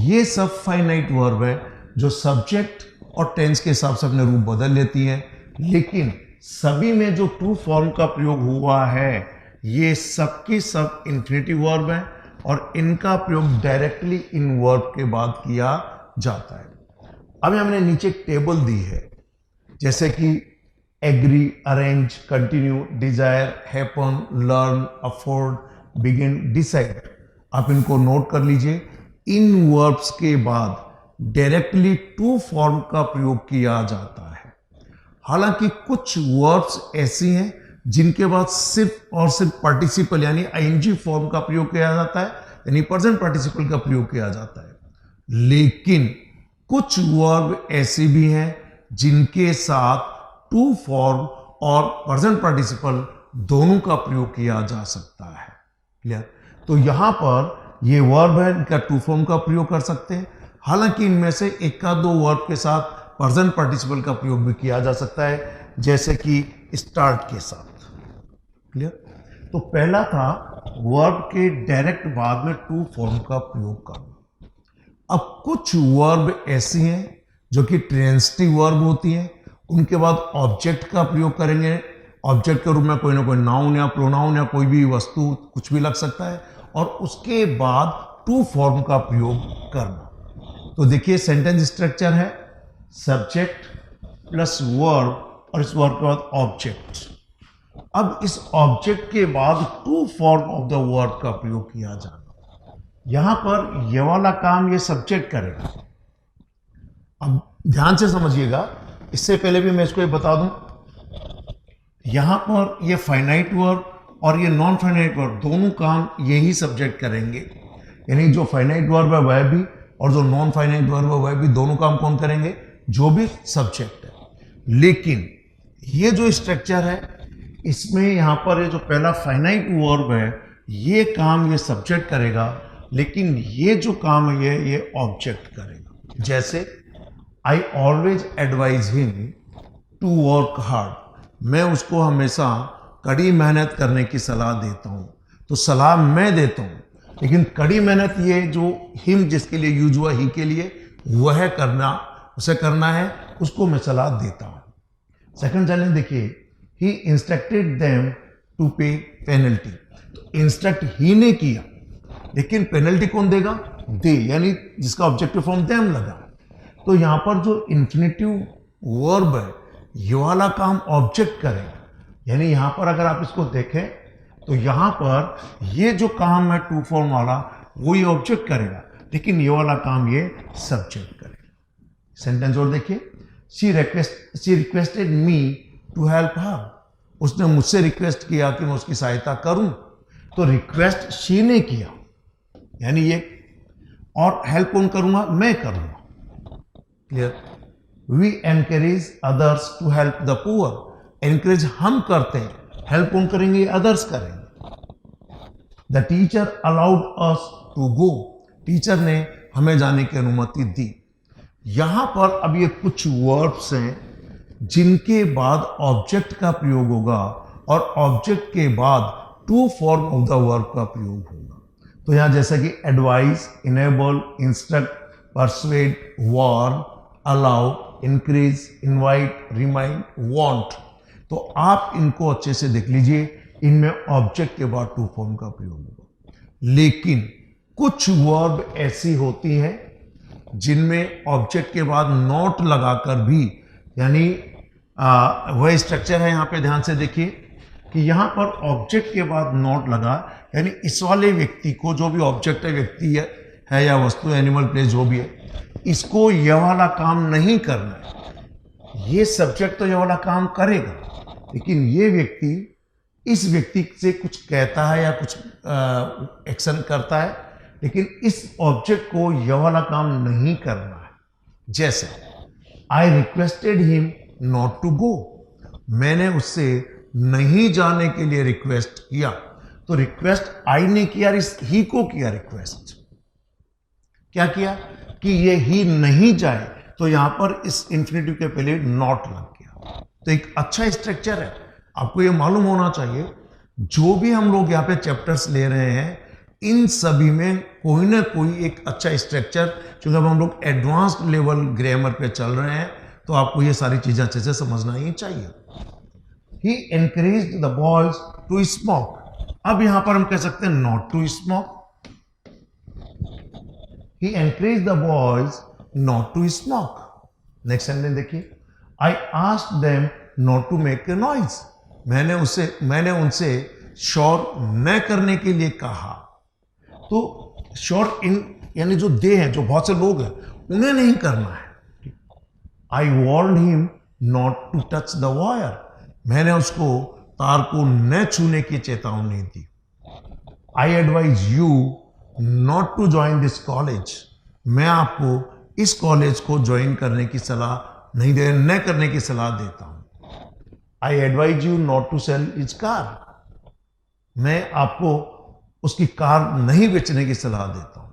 ये सब फाइनाइट वर्ब है जो सब्जेक्ट और टेंस के हिसाब से अपने रूप बदल लेती है। लेकिन सभी में जो टू फॉर्म का प्रयोग हुआ है ये सबके सब इन्फिनेटिव वर्ब हैं और इनका प्रयोग डायरेक्टली इन वर्ब के बाद किया जाता है। अब हमने नीचे एक टेबल दी है, जैसे कि agree, arrange, continue, desire, happen, learn, afford, begin, decide. आप इनको नोट कर लीजिए। इन वर्ब्स के बाद डायरेक्टली टू फॉर्म का प्रयोग किया जाता है। हालांकि कुछ वर्ब्स ऐसी हैं जिनके बाद सिर्फ और सिर्फ पार्टिसिपल यानी आईएनजी फॉर्म का प्रयोग किया जाता है, यानी प्रेजेंट पार्टिसिपल का प्रयोग किया जाता है। लेकिन कुछ वर्ब ऐसे भी हैं जिनके साथ टू फॉर्म और प्रेजेंट पार्टिसिपल दोनों का प्रयोग किया जा सकता है। क्लियर? तो यहां पर ये वर्ब है, इनका टू फॉर्म का प्रयोग कर सकते हैं। हालांकि इनमें से एक दो वर्ब के साथ प्रेजेंट पार्टिसिपल का प्रयोग भी किया जा सकता है, जैसे कि स्टार्ट के साथ। क्लियर? तो पहला था वर्ब के डायरेक्ट बाद में टू फॉर्म का प्रयोग करना। अब कुछ वर्ब ऐसी हैं जो कि ट्रांजिटिव वर्ब होती हैं, उनके बाद ऑब्जेक्ट का प्रयोग करेंगे। ऑब्जेक्ट के रूप में कोई ना कोई नाउन या प्रोनाउन या कोई भी वस्तु कुछ भी लग सकता है, और उसके बाद टू फॉर्म का प्रयोग करना। तो देखिए सेंटेंस स्ट्रक्चर है सब्जेक्ट प्लस वर्ब और इस वर्ब के बाद ऑब्जेक्ट। अब इस ऑब्जेक्ट के बाद to form of the verb का प्रयोग किया जाना। यहां पर ये वाला काम ये सब्जेक्ट करेगा। अब ध्यान से समझिएगा, इससे पहले भी मैं इसको बता दूं, यहां पर ये फाइनाइट वर्ब और ये नॉन फाइनाइट वर्ब दोनों काम यही सब्जेक्ट करेंगे। यानी जो फाइनाइट वर्ब है वह भी और जो नॉन फाइनाइट वर्ब है वह भी, दोनों काम कौन करेंगे? जो भी सब्जेक्ट है। लेकिन ये जो स्ट्रक्चर है इसमें यहां पर ये जो पहला फाइनाइट वर्ब है ये काम ये सब्जेक्ट करेगा, लेकिन ये जो काम है ये ऑब्जेक्ट करेगा। जैसे I always advise him to work hard, मैं उसको हमेशा कड़ी मेहनत करने की सलाह देता हूं। तो सलाह मैं देता हूं, लेकिन कड़ी मेहनत ये जो हिम जिसके लिए यूज हुआ ही के लिए वह करना, उसे करना है, उसको मैं सलाह देता हूं। सेकंड चैलेंज देखिए, ही इंस्ट्रक्टेड देम टू पे पेनल्टी। तो इंस्ट्रक्ट ही ने किया, लेकिन पेनल्टी कौन देगा? दे, यानी जिसका ऑब्जेक्टिव फॉर्म देम लगा। तो यहां पर जो इन्फिनेटिव वर्ब है ये वाला काम ऑब्जेक्ट करेगा। यानी यहां पर अगर आप इसको देखें तो यहां पर ये जो काम है टू फॉर्म वाला वो ये ऑब्जेक्ट करेगा, लेकिन ये वाला काम ये सब्जेक्ट करेगा। सेंटेंस और देखिए, she requested me to help her, उसने मुझसे रिक्वेस्ट किया कि मैं उसकी सहायता करूं, तो रिक्वेस्ट शी ने किया, यानी ये, और हेल्प कौन करूंगा, मैं करूंगा। Clear? We encourage others to help the poor. Encourage हम करते हैं, हेल्प कौन करेंगे, अदर्स करेंगे। The teacher allowed us to go. Teacher ने हमें जाने की अनुमति दी। यहां पर अब ये कुछ वर्ब्स हैं जिनके बाद ऑब्जेक्ट का प्रयोग होगा और ऑब्जेक्ट के बाद to form of the verb का प्रयोग होगा। तो यहां जैसा कि advice, enable, instruct, persuade, warn, allow, increase, invite, remind, want. तो आप इनको अच्छे से देख लीजिए, इनमें ऑब्जेक्ट के बाद टू फॉर्म का प्रयोग होगा। लेकिन कुछ वर्ब ऐसी होती हैं जिनमें ऑब्जेक्ट के बाद नॉट लगाकर भी, यानी वह स्ट्रक्चर है, यहां पे ध्यान से देखिए कि यहां पर ऑब्जेक्ट के बाद नॉट लगा, यानी इस वाले व्यक्ति को, जो भी ऑब्जेक्ट है, व्यक्ति है या वस्तु, एनिमल, प्लेस, जो भी है, इसको यह वाला काम नहीं करना है। ये सब्जेक्ट तो यह वाला काम करेगा, लेकिन ये व्यक्ति इस व्यक्ति से कुछ कहता है या कुछ एक्शन करता है, लेकिन इस ऑब्जेक्ट को यह वाला काम नहीं करना है। जैसे I requested him not to go, मैंने उससे नहीं जाने के लिए रिक्वेस्ट किया। तो रिक्वेस्ट आई ने किया, ही को किया रिक्वेस्ट, क्या किया कि ये ही नहीं जाए, तो यहां पर इस इंफिनिटिव के पहले नॉट लग गया। तो एक अच्छा स्ट्रक्चर है, आपको ये मालूम होना चाहिए। जो भी हम लोग यहाँ पे चैप्टर्स ले रहे हैं, इन सभी में कोई ना कोई एक अच्छा स्ट्रक्चर, क्योंकि अब हम लोग एडवांस्ड लेवल ग्रामर पे चल रहे हैं, तो आपको ये सारी चीजें अच्छे से समझना ही चाहिए। He encouraged the boys to smoke. अब यहां पर हम कह सकते हैं not to smoke. He encouraged the boys not to smoke. Next sentence देखिए, I asked them not to make a noise. मैंने उनसे शोर न करने के लिए कहा। तो शोर इन, यानी जो दे हैं, जो बहुत से लोग हैं, उन्हें नहीं करना है। I warned him not to touch the wire. मैंने उसको तार को न छूने की चेतावनी दी। I advise you not to join this college. मैं आपको इस कॉलेज को ज्वाइन करने की सलाह नहीं दे, न करने की सलाह देता हूं। I advise you not to sell his car. मैं आपको उसकी कार नहीं बेचने की सलाह देता हूं।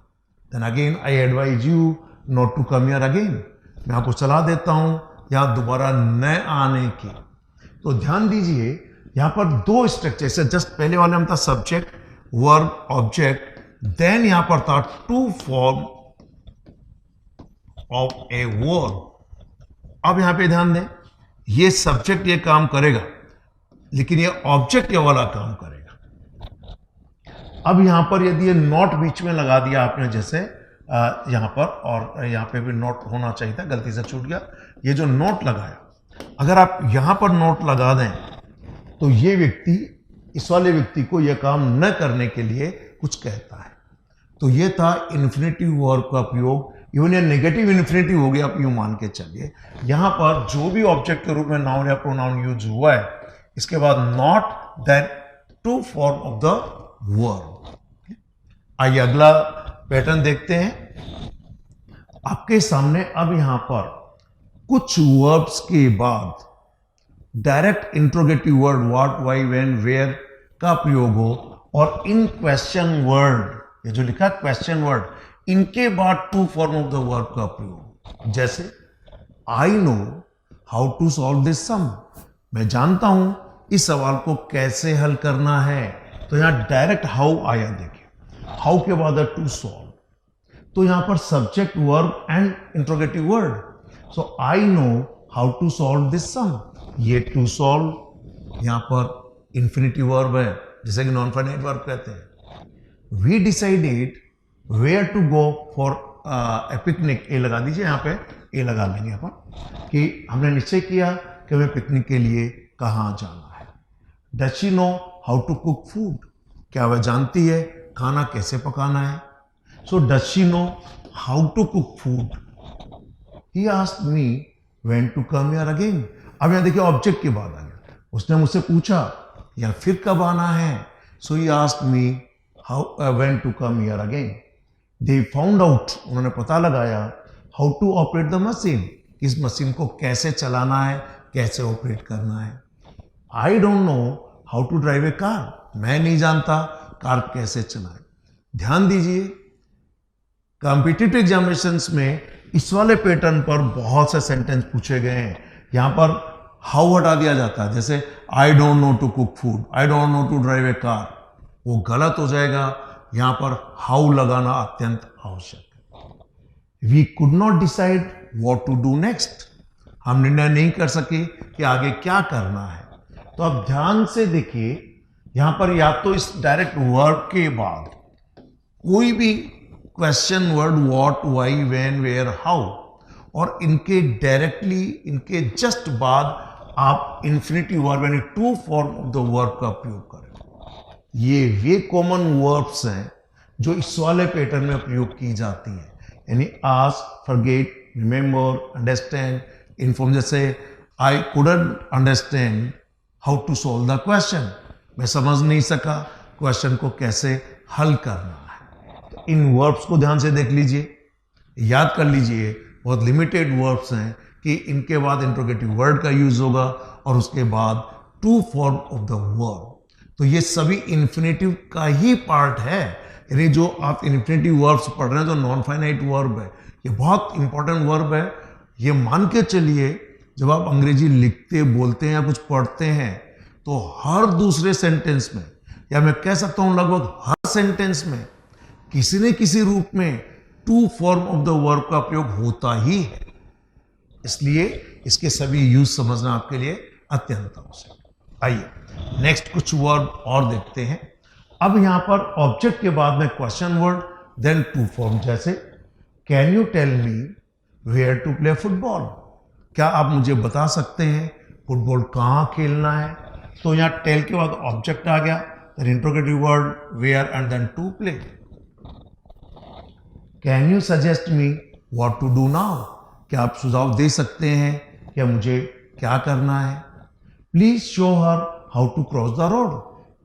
Then again I advise you not to come here again. मैं आपको सलाह देता हूं यहां दोबारा न आने की। तो ध्यान दीजिए, यहां पर दो स्ट्रक्चर से, जस्ट पहले वाले में था सब्जेक्ट, वर्ब, ऑब्जेक्ट, देन यहां पर था to form of a verb. अब यहां पे ध्यान दें, ये सब्जेक्ट ये काम करेगा, लेकिन ये ऑब्जेक्ट ये वाला काम करेगा। अब यहां पर यदि ये नॉट बीच में लगा दिया आपने, जैसे यहां पर, और यहां पे भी नॉट होना चाहिए था, गलती से छूट गया, ये जो नॉट लगाया, अगर आप यहां पर नॉट लगा दें तो ये व्यक्ति इस वाले व्यक्ति को यह काम न करने के लिए कुछ कहता है। तो ये था इन्फिनेटिव वर्ब का प्रयोग। इवन ये नेगेटिव इन्फिनेटिव हो गया, आप यूं मान के चलिए। यहां पर जो भी ऑब्जेक्ट के रूप में नाउन या प्रोनाउन यूज हुआ है, इसके बाद not, then to form of the verb. आइए अगला पैटर्न देखते हैं। आपके सामने अब यहां पर कुछ वर्ब्स के बाद direct interrogative word what, why, when, where का प्रयोग हो, और इन क्वेश्चन वर्ड, ये जो लिखा क्वेश्चन वर्ड, इनके बाद to form of the verb का प्रयोग। जैसे I know how to solve this sum. मैं जानता हूं इस सवाल को कैसे हल करना है। तो यहां डायरेक्ट हाउ आया, देखिए, हाउ के बाद टू सॉल्व। तो यहां पर subject, verb and interrogative word. So I know how to solve this sum. ये टू सॉल्व यहां पर इंफिनिटिव वर्ब है, जैसे कि नॉन फाइनाइट वर्ब कहते हैं। We decided where to go for a picnic. A लगा दीजिए, यहां पे ए लगा लेंगे यहां पर, कि हमने निश्चय किया कि हमें पिकनिक के लिए कहां जाना है। Does she know how to cook food. क्या वह जानती है खाना कैसे पकाना है। So does she know how to cook food. He asked me when to come here again. अब यहां देखिए ऑब्जेक्ट की बात आ गया। उसने मुझसे पूछा या फिर कब आना है. So he asked me how when to come here again. They found out, उन्होंने पता लगाया how to operate the machine, इस मशीन को कैसे चलाना है, कैसे ऑपरेट करना है. I don't know how to drive a car, मैं नहीं जानता कार कैसे चलाए. ध्यान दीजिए, कॉम्पिटिटिव एग्जामिनेशंस में इस वाले पैटर्न पर बहुत से सेंटेंस पूछे गए हैं. यहां पर हाउ हटा दिया जाता है, जैसे I don't know to cook food, I don't know to drive a car, वो गलत हो जाएगा. यहां पर हाउ लगाना अत्यंत आवश्यक है. We could not decide what to do next, हम निर्णय नहीं कर सके कि आगे क्या करना है. तो अब ध्यान से देखिए, यहां पर या तो इस डायरेक्ट वर्ब के बाद कोई भी question word what, why, when, where, how, और इनके डायरेक्टली इनके जस्ट बाद आप इन्फिनिटिव वर्ब यानी to form of the verb का प्रयोग करें. ये वे कॉमन वर्ब्स हैं जो इस वाले पैटर्न में प्रयोग की जाती हैं, यानी ask, forget, remember, understand, inform. जैसे I couldn't understand how to solve the question, मैं समझ नहीं सका क्वेश्चन को कैसे हल करना है. तो इन वर्ब्स को ध्यान से देख लीजिए, याद कर लीजिए, बहुत लिमिटेड वर्ब्स हैं कि इनके बाद इंट्रोगेटिव वर्ड का यूज होगा और उसके बाद to form of the verb. तो ये सभी इन्फिनेटिव का ही पार्ट है, यानी जो आप इन्फिनेटिव वर्ब्स पढ़ रहे हैं जो नॉन फाइनाइट वर्ब है, ये बहुत इंपॉर्टेंट वर्ब है. ये मान के चलिए जब आप अंग्रेजी लिखते, बोलते हैं या कुछ पढ़ते हैं तो हर दूसरे सेंटेंस में, या मैं कह सकता हूं लगभग हर सेंटेंस में किसी न किसी रूप में to form of the verb का प्रयोग होता ही है. इसलिए इसके सभी यूज समझना आपके लिए अत्यंत आवश्यक. आइए नेक्स्ट कुछ वर्ब और देखते हैं. अब यहां पर ऑब्जेक्ट के बाद में question word, then to form. जैसे can you tell me where to play football, क्या आप मुझे बता सकते हैं फुटबॉल कहां खेलना है. तो यहां टेल के बाद ऑब्जेक्ट आ गया, then interrogative word where and then to play. Can you suggest me what to do now, क्या आप सुझाव दे सकते हैं कि मुझे क्या करना है. Please show her how to cross the road,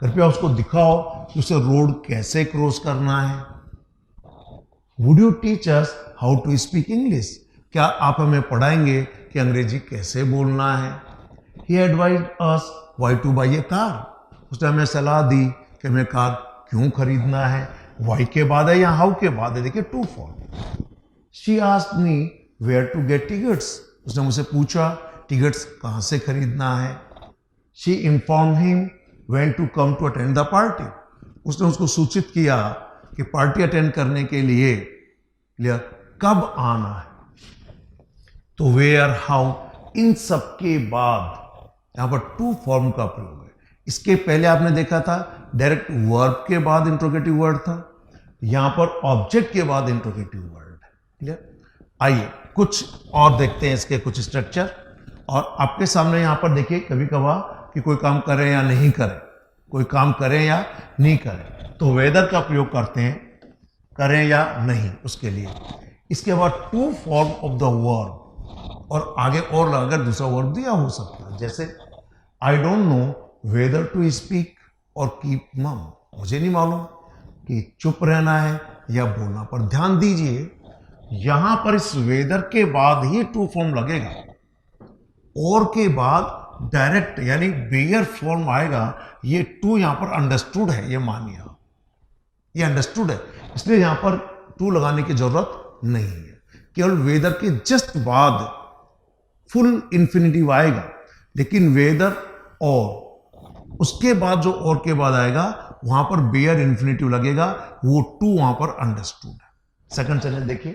कृपया उसको दिखाओ कि उसे रोड कैसे क्रॉस करना है. Would you teach us how to speak English, क्या आप हमें पढ़ाएंगे कि अंग्रेजी कैसे बोलना है. He advised us why to buy a car, उसने हमें सलाह दी कि हमें कार क्यों खरीदना है. व्हाई के बाद है या हाउ के बाद है, देखिए to form. She asked me where to get tickets, उसने मुझसे पूछा टिकट्स कहां से खरीदना है. She inform him when to come to attend the party, उसने उसको सूचित किया कि पार्टी अटेंड करने के लिए कब आना है. तो वेयर, हाउ, इन सब के बाद यहां पर टू फॉर्म का प्रयोग है. इसके पहले आपने देखा था डायरेक्ट वर्ब के बाद इंट्रोगेटिव वर्ड था, यहां पर ऑब्जेक्ट के बाद इंट्रोगेटिव वर्ड है. क्लियर. आइए कुछ और देखते हैं इसके कुछ स्ट्रक्चर. और आपके सामने यहां पर देखिए कभी कभार कि कोई काम करें या नहीं करें, कोई काम करें या नहीं करें, तो वेदर का प्रयोग करते हैं, करें या नहीं उसके लिए. इसके बाद to form of the verb, और आगे और अगर दूसरा वर्ब दिया हो सकता है. जैसे I don't know whether to speak or keep mum, मुझे नहीं मालूम कि चुप रहना है या बोलना. पर ध्यान दीजिए यहां पर इस वेदर के बाद ही टू फॉर्म लगेगा, और के बाद डायरेक्ट यानी बेयर फॉर्म आएगा. ये टू यहां पर अंडरस्टूड है, ये मानिए आप, ये अंडरस्टूड है, इसलिए यहां पर टू लगाने की जरूरत नहीं है. केवल वेदर के जस्ट बाद फुल इंफिनिटिव आएगा, लेकिन वेदर और उसके बाद जो और के बाद आएगा वहां पर बेयर इंफिनिटिव लगेगा, वो टू वहां पर अंडरस्टूड है. सेकंड सेंटेंस देखिए,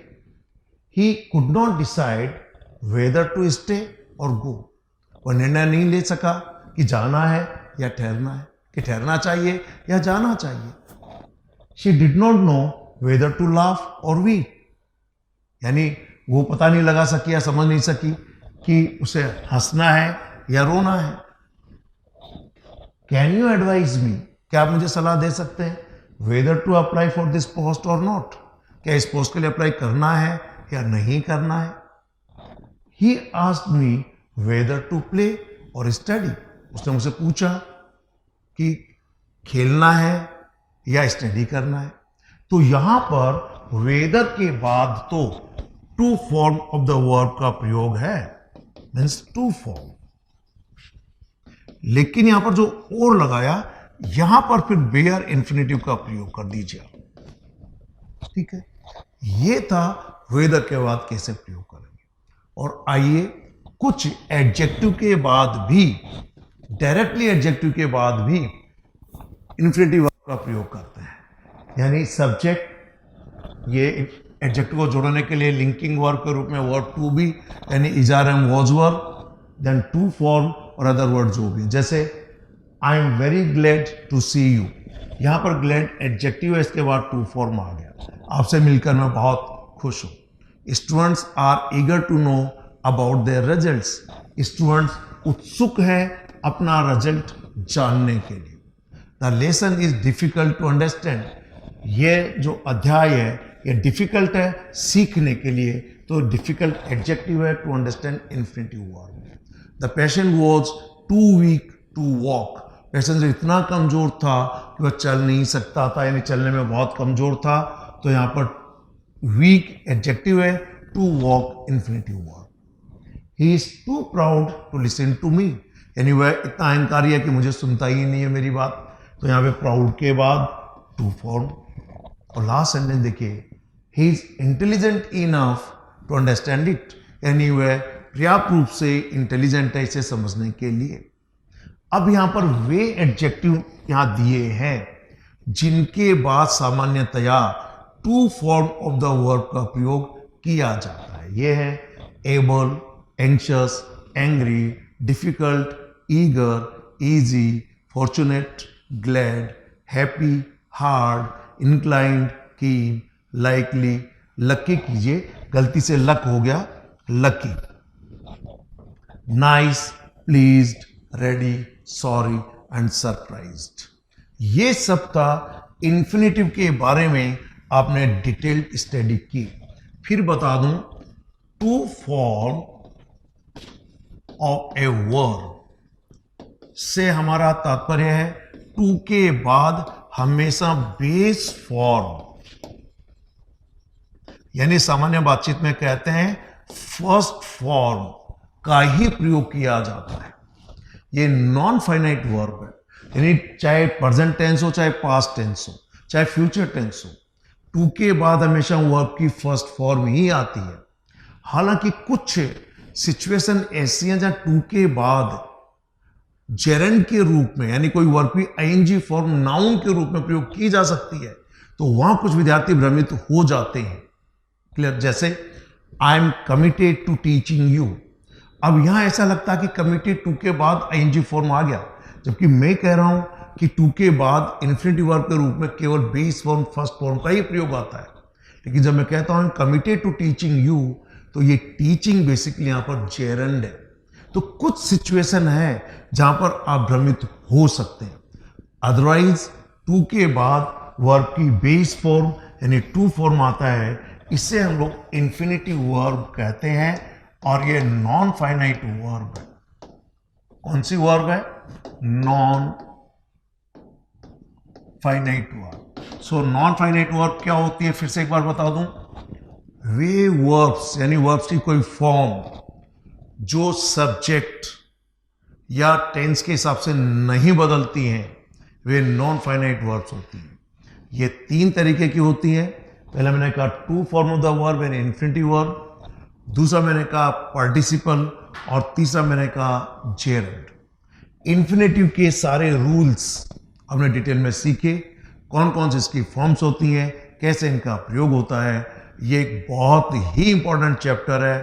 he could not decide whether to stay or go, वह निर्णय नहीं ले सका कि जाना है या ठहरना है, कि ठहरना चाहिए या जाना चाहिए. She did not know whether to laugh or weep, यानी वो पता नहीं लगा सकी या समझ नहीं सकी कि उसे हंसना है या रोना है. कैन यू एडवाइज मी, क्या आप मुझे सलाह दे सकते हैं whether to apply for this post or not, क्या इस पोस्ट के लिए अप्लाई करना है या नहीं करना है. He asked me whether to play or study, उसने मुझसे पूछा कि खेलना है या स्टडी करना है। तो यहां पर वेदर के बाद तो to form of the verb का प्रयोग है, मीन्स टू फॉर्म। लेकिन यहां पर जो और लगाया, यहां पर फिर बेयर इंफिनिटिव का प्रयोग कर दीजिए। ठीक है, ये था वेदर के बाद कैसे प्रयोग करेंगे। और आइए कुछ एडजेक्टिव के बाद भी, डायरेक्टली एडजेक्टिव के बाद भी इंफिनिटिव वर्ब का प्रयोग करते हैं। यानी सब्जेक्ट, ये एडजेक्टिव को जोड़ने के लिए लिंकिंग वर्ब के रूप में वर्ब टू बी, यानी is are am was verb, then to form और अदर वर्ड जो भी, जैसे I am very glad to see you. यहां पर ग्लैड एडजेक्टिव है, इसके बाद टू फॉर्म आ गया, आपसे मिलकर मैं बहुत खुश हूं। Students are eager to know about their results. Students उत्सुक हैं अपना रिजल्ट जानने के लिए। The lesson is difficult to understand. ये जो अध्याय है ये डिफिकल्ट है सीखने के लिए, तो डिफिकल्ट एडजेक्टिव है to understand infinitive verb. The patient was too weak to walk. Patient इतना कमजोर था कि वह चल नहीं सकता था, यानी चलने में बहुत कमजोर था। तो यहां पर वीक एडजेक्टिव है, to walk infinitive verb. He is too proud to listen to me, यानी वह इतना अहंकारी है कि मुझे सुनता ही नहीं है मेरी बात। तो यहां पे प्राउड के बाद टू फॉर्म। और लास्ट सेंटेंस देखिए, he is intelligent enough to understand it, यानी वह पर्याप्त रूप से इंटेलिजेंट है इसे समझने के लिए। अब यहां पर वे एडजेक्टिव यहां दिए हैं जिनके बाद सामान्यतया to form of the verb का प्रयोग किया जाता है। यह है able, anxious, angry, difficult, eager, easy, fortunate, glad, happy, hard, inclined, keen, likely, lucky कीजिए, गलती से लक हो गया, lucky, nice, pleased, ready, sorry and surprised. ये सब था इंफिनिटिव के बारे में आपने डिटेल्ड स्टडी की। फिर बता दूं, to form of a verb से हमारा तात्पर्य है टू के बाद हमेशा बेस फॉर्म, यानी सामान्य बातचीत में कहते हैं फर्स्ट फॉर्म का ही प्रयोग किया जाता है। ये नॉन फाइनाइट वर्ब है, यानी चाहे प्रेजेंट टेंस हो, चाहे पास्ट टेंस हो, चाहे फ्यूचर टेंस हो, टू के बाद हमेशा वर्ब की फर्स्ट फॉर्म ही आती है। हालांकि कुछ सिचुएशन ऐसी हैं जहां टू के बाद जेरेंड के रूप में, यानी कोई वर्ब की आईएनजी फॉर्म नाउन के रूप में प्रयोग की जा सकती है, तो वहां कुछ विद्यार्थी भ्रमित हो जाते हैं। क्लियर? जैसे I am committed to teaching you. अब यहां ऐसा लगता है कि कमिटेड टू के बाद आईएनजी फॉर्म आ गया, जबकि मैं कह रहा हूं कि टू के बाद इंफिनिटिव वर्ब के रूप में केवल बेस फॉर्म, फर्स्ट फॉर्म का ही प्रयोग आता है। लेकिन जब मैं कहता हूं कमिटेड टू टीचिंग यू, तो ये टीचिंग बेसिकली यहां पर जेरेंड है। तो कुछ सिचुएशन है जहां पर आप भ्रमित हो सकते हैं। अदरवाइज टू के बाद वर्ब की बेस फॉर्म यानी टू फॉर्म आता है, इसे हम लोग इंफिनिटिव वर्ब कहते हैं। और ये नॉन फाइनाइट वर्ब है। कौन सी वर्ब है? Non finite verb. So non finite verb क्या होती है, फिर से एक बार बता दूं, वे वर्ब्स यानी वर्ब्स की कोई फॉर्म जो सब्जेक्ट या टेंस के हिसाब से नहीं बदलती हैं, वे नॉन फाइनाइट वर्ब्स होती हैं। ये तीन तरीके की होती हैं। पहले मैंने कहा to form of the verb यानी इंफिनिटिव वर्ब, दूसरा मैंने कहा पार्टिसिपल, और तीसरा मैंने कहा जेरेंड। इंफिनिटिव के सारे रूल्स हमने डिटेल में सीखे, कौन कौन सी इसकी फॉर्म्स होती हैं, कैसे इनका प्रयोग होता है। ये एक बहुत ही इंपॉर्टेंट चैप्टर है।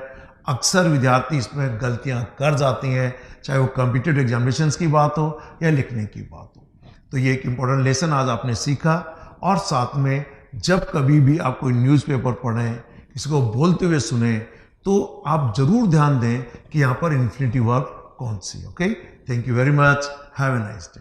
अक्सर विद्यार्थी इसमें गलतियां कर जाती हैं, चाहे वो कॉम्पिटिटिव एग्जामिनेशंस की बात हो या लिखने की बात हो। तो ये एक इंपॉर्टेंट लेसन आज आपने सीखा। और साथ में जब कभी भी आप कोई न्यूज़पेपर पढ़ें, किसी को बोलते हुए सुने, तो आप जरूर ध्यान दें कि यहाँ पर इंफिनिटिव वर्ब कौन सी। Okay, thank you very much, have a nice day.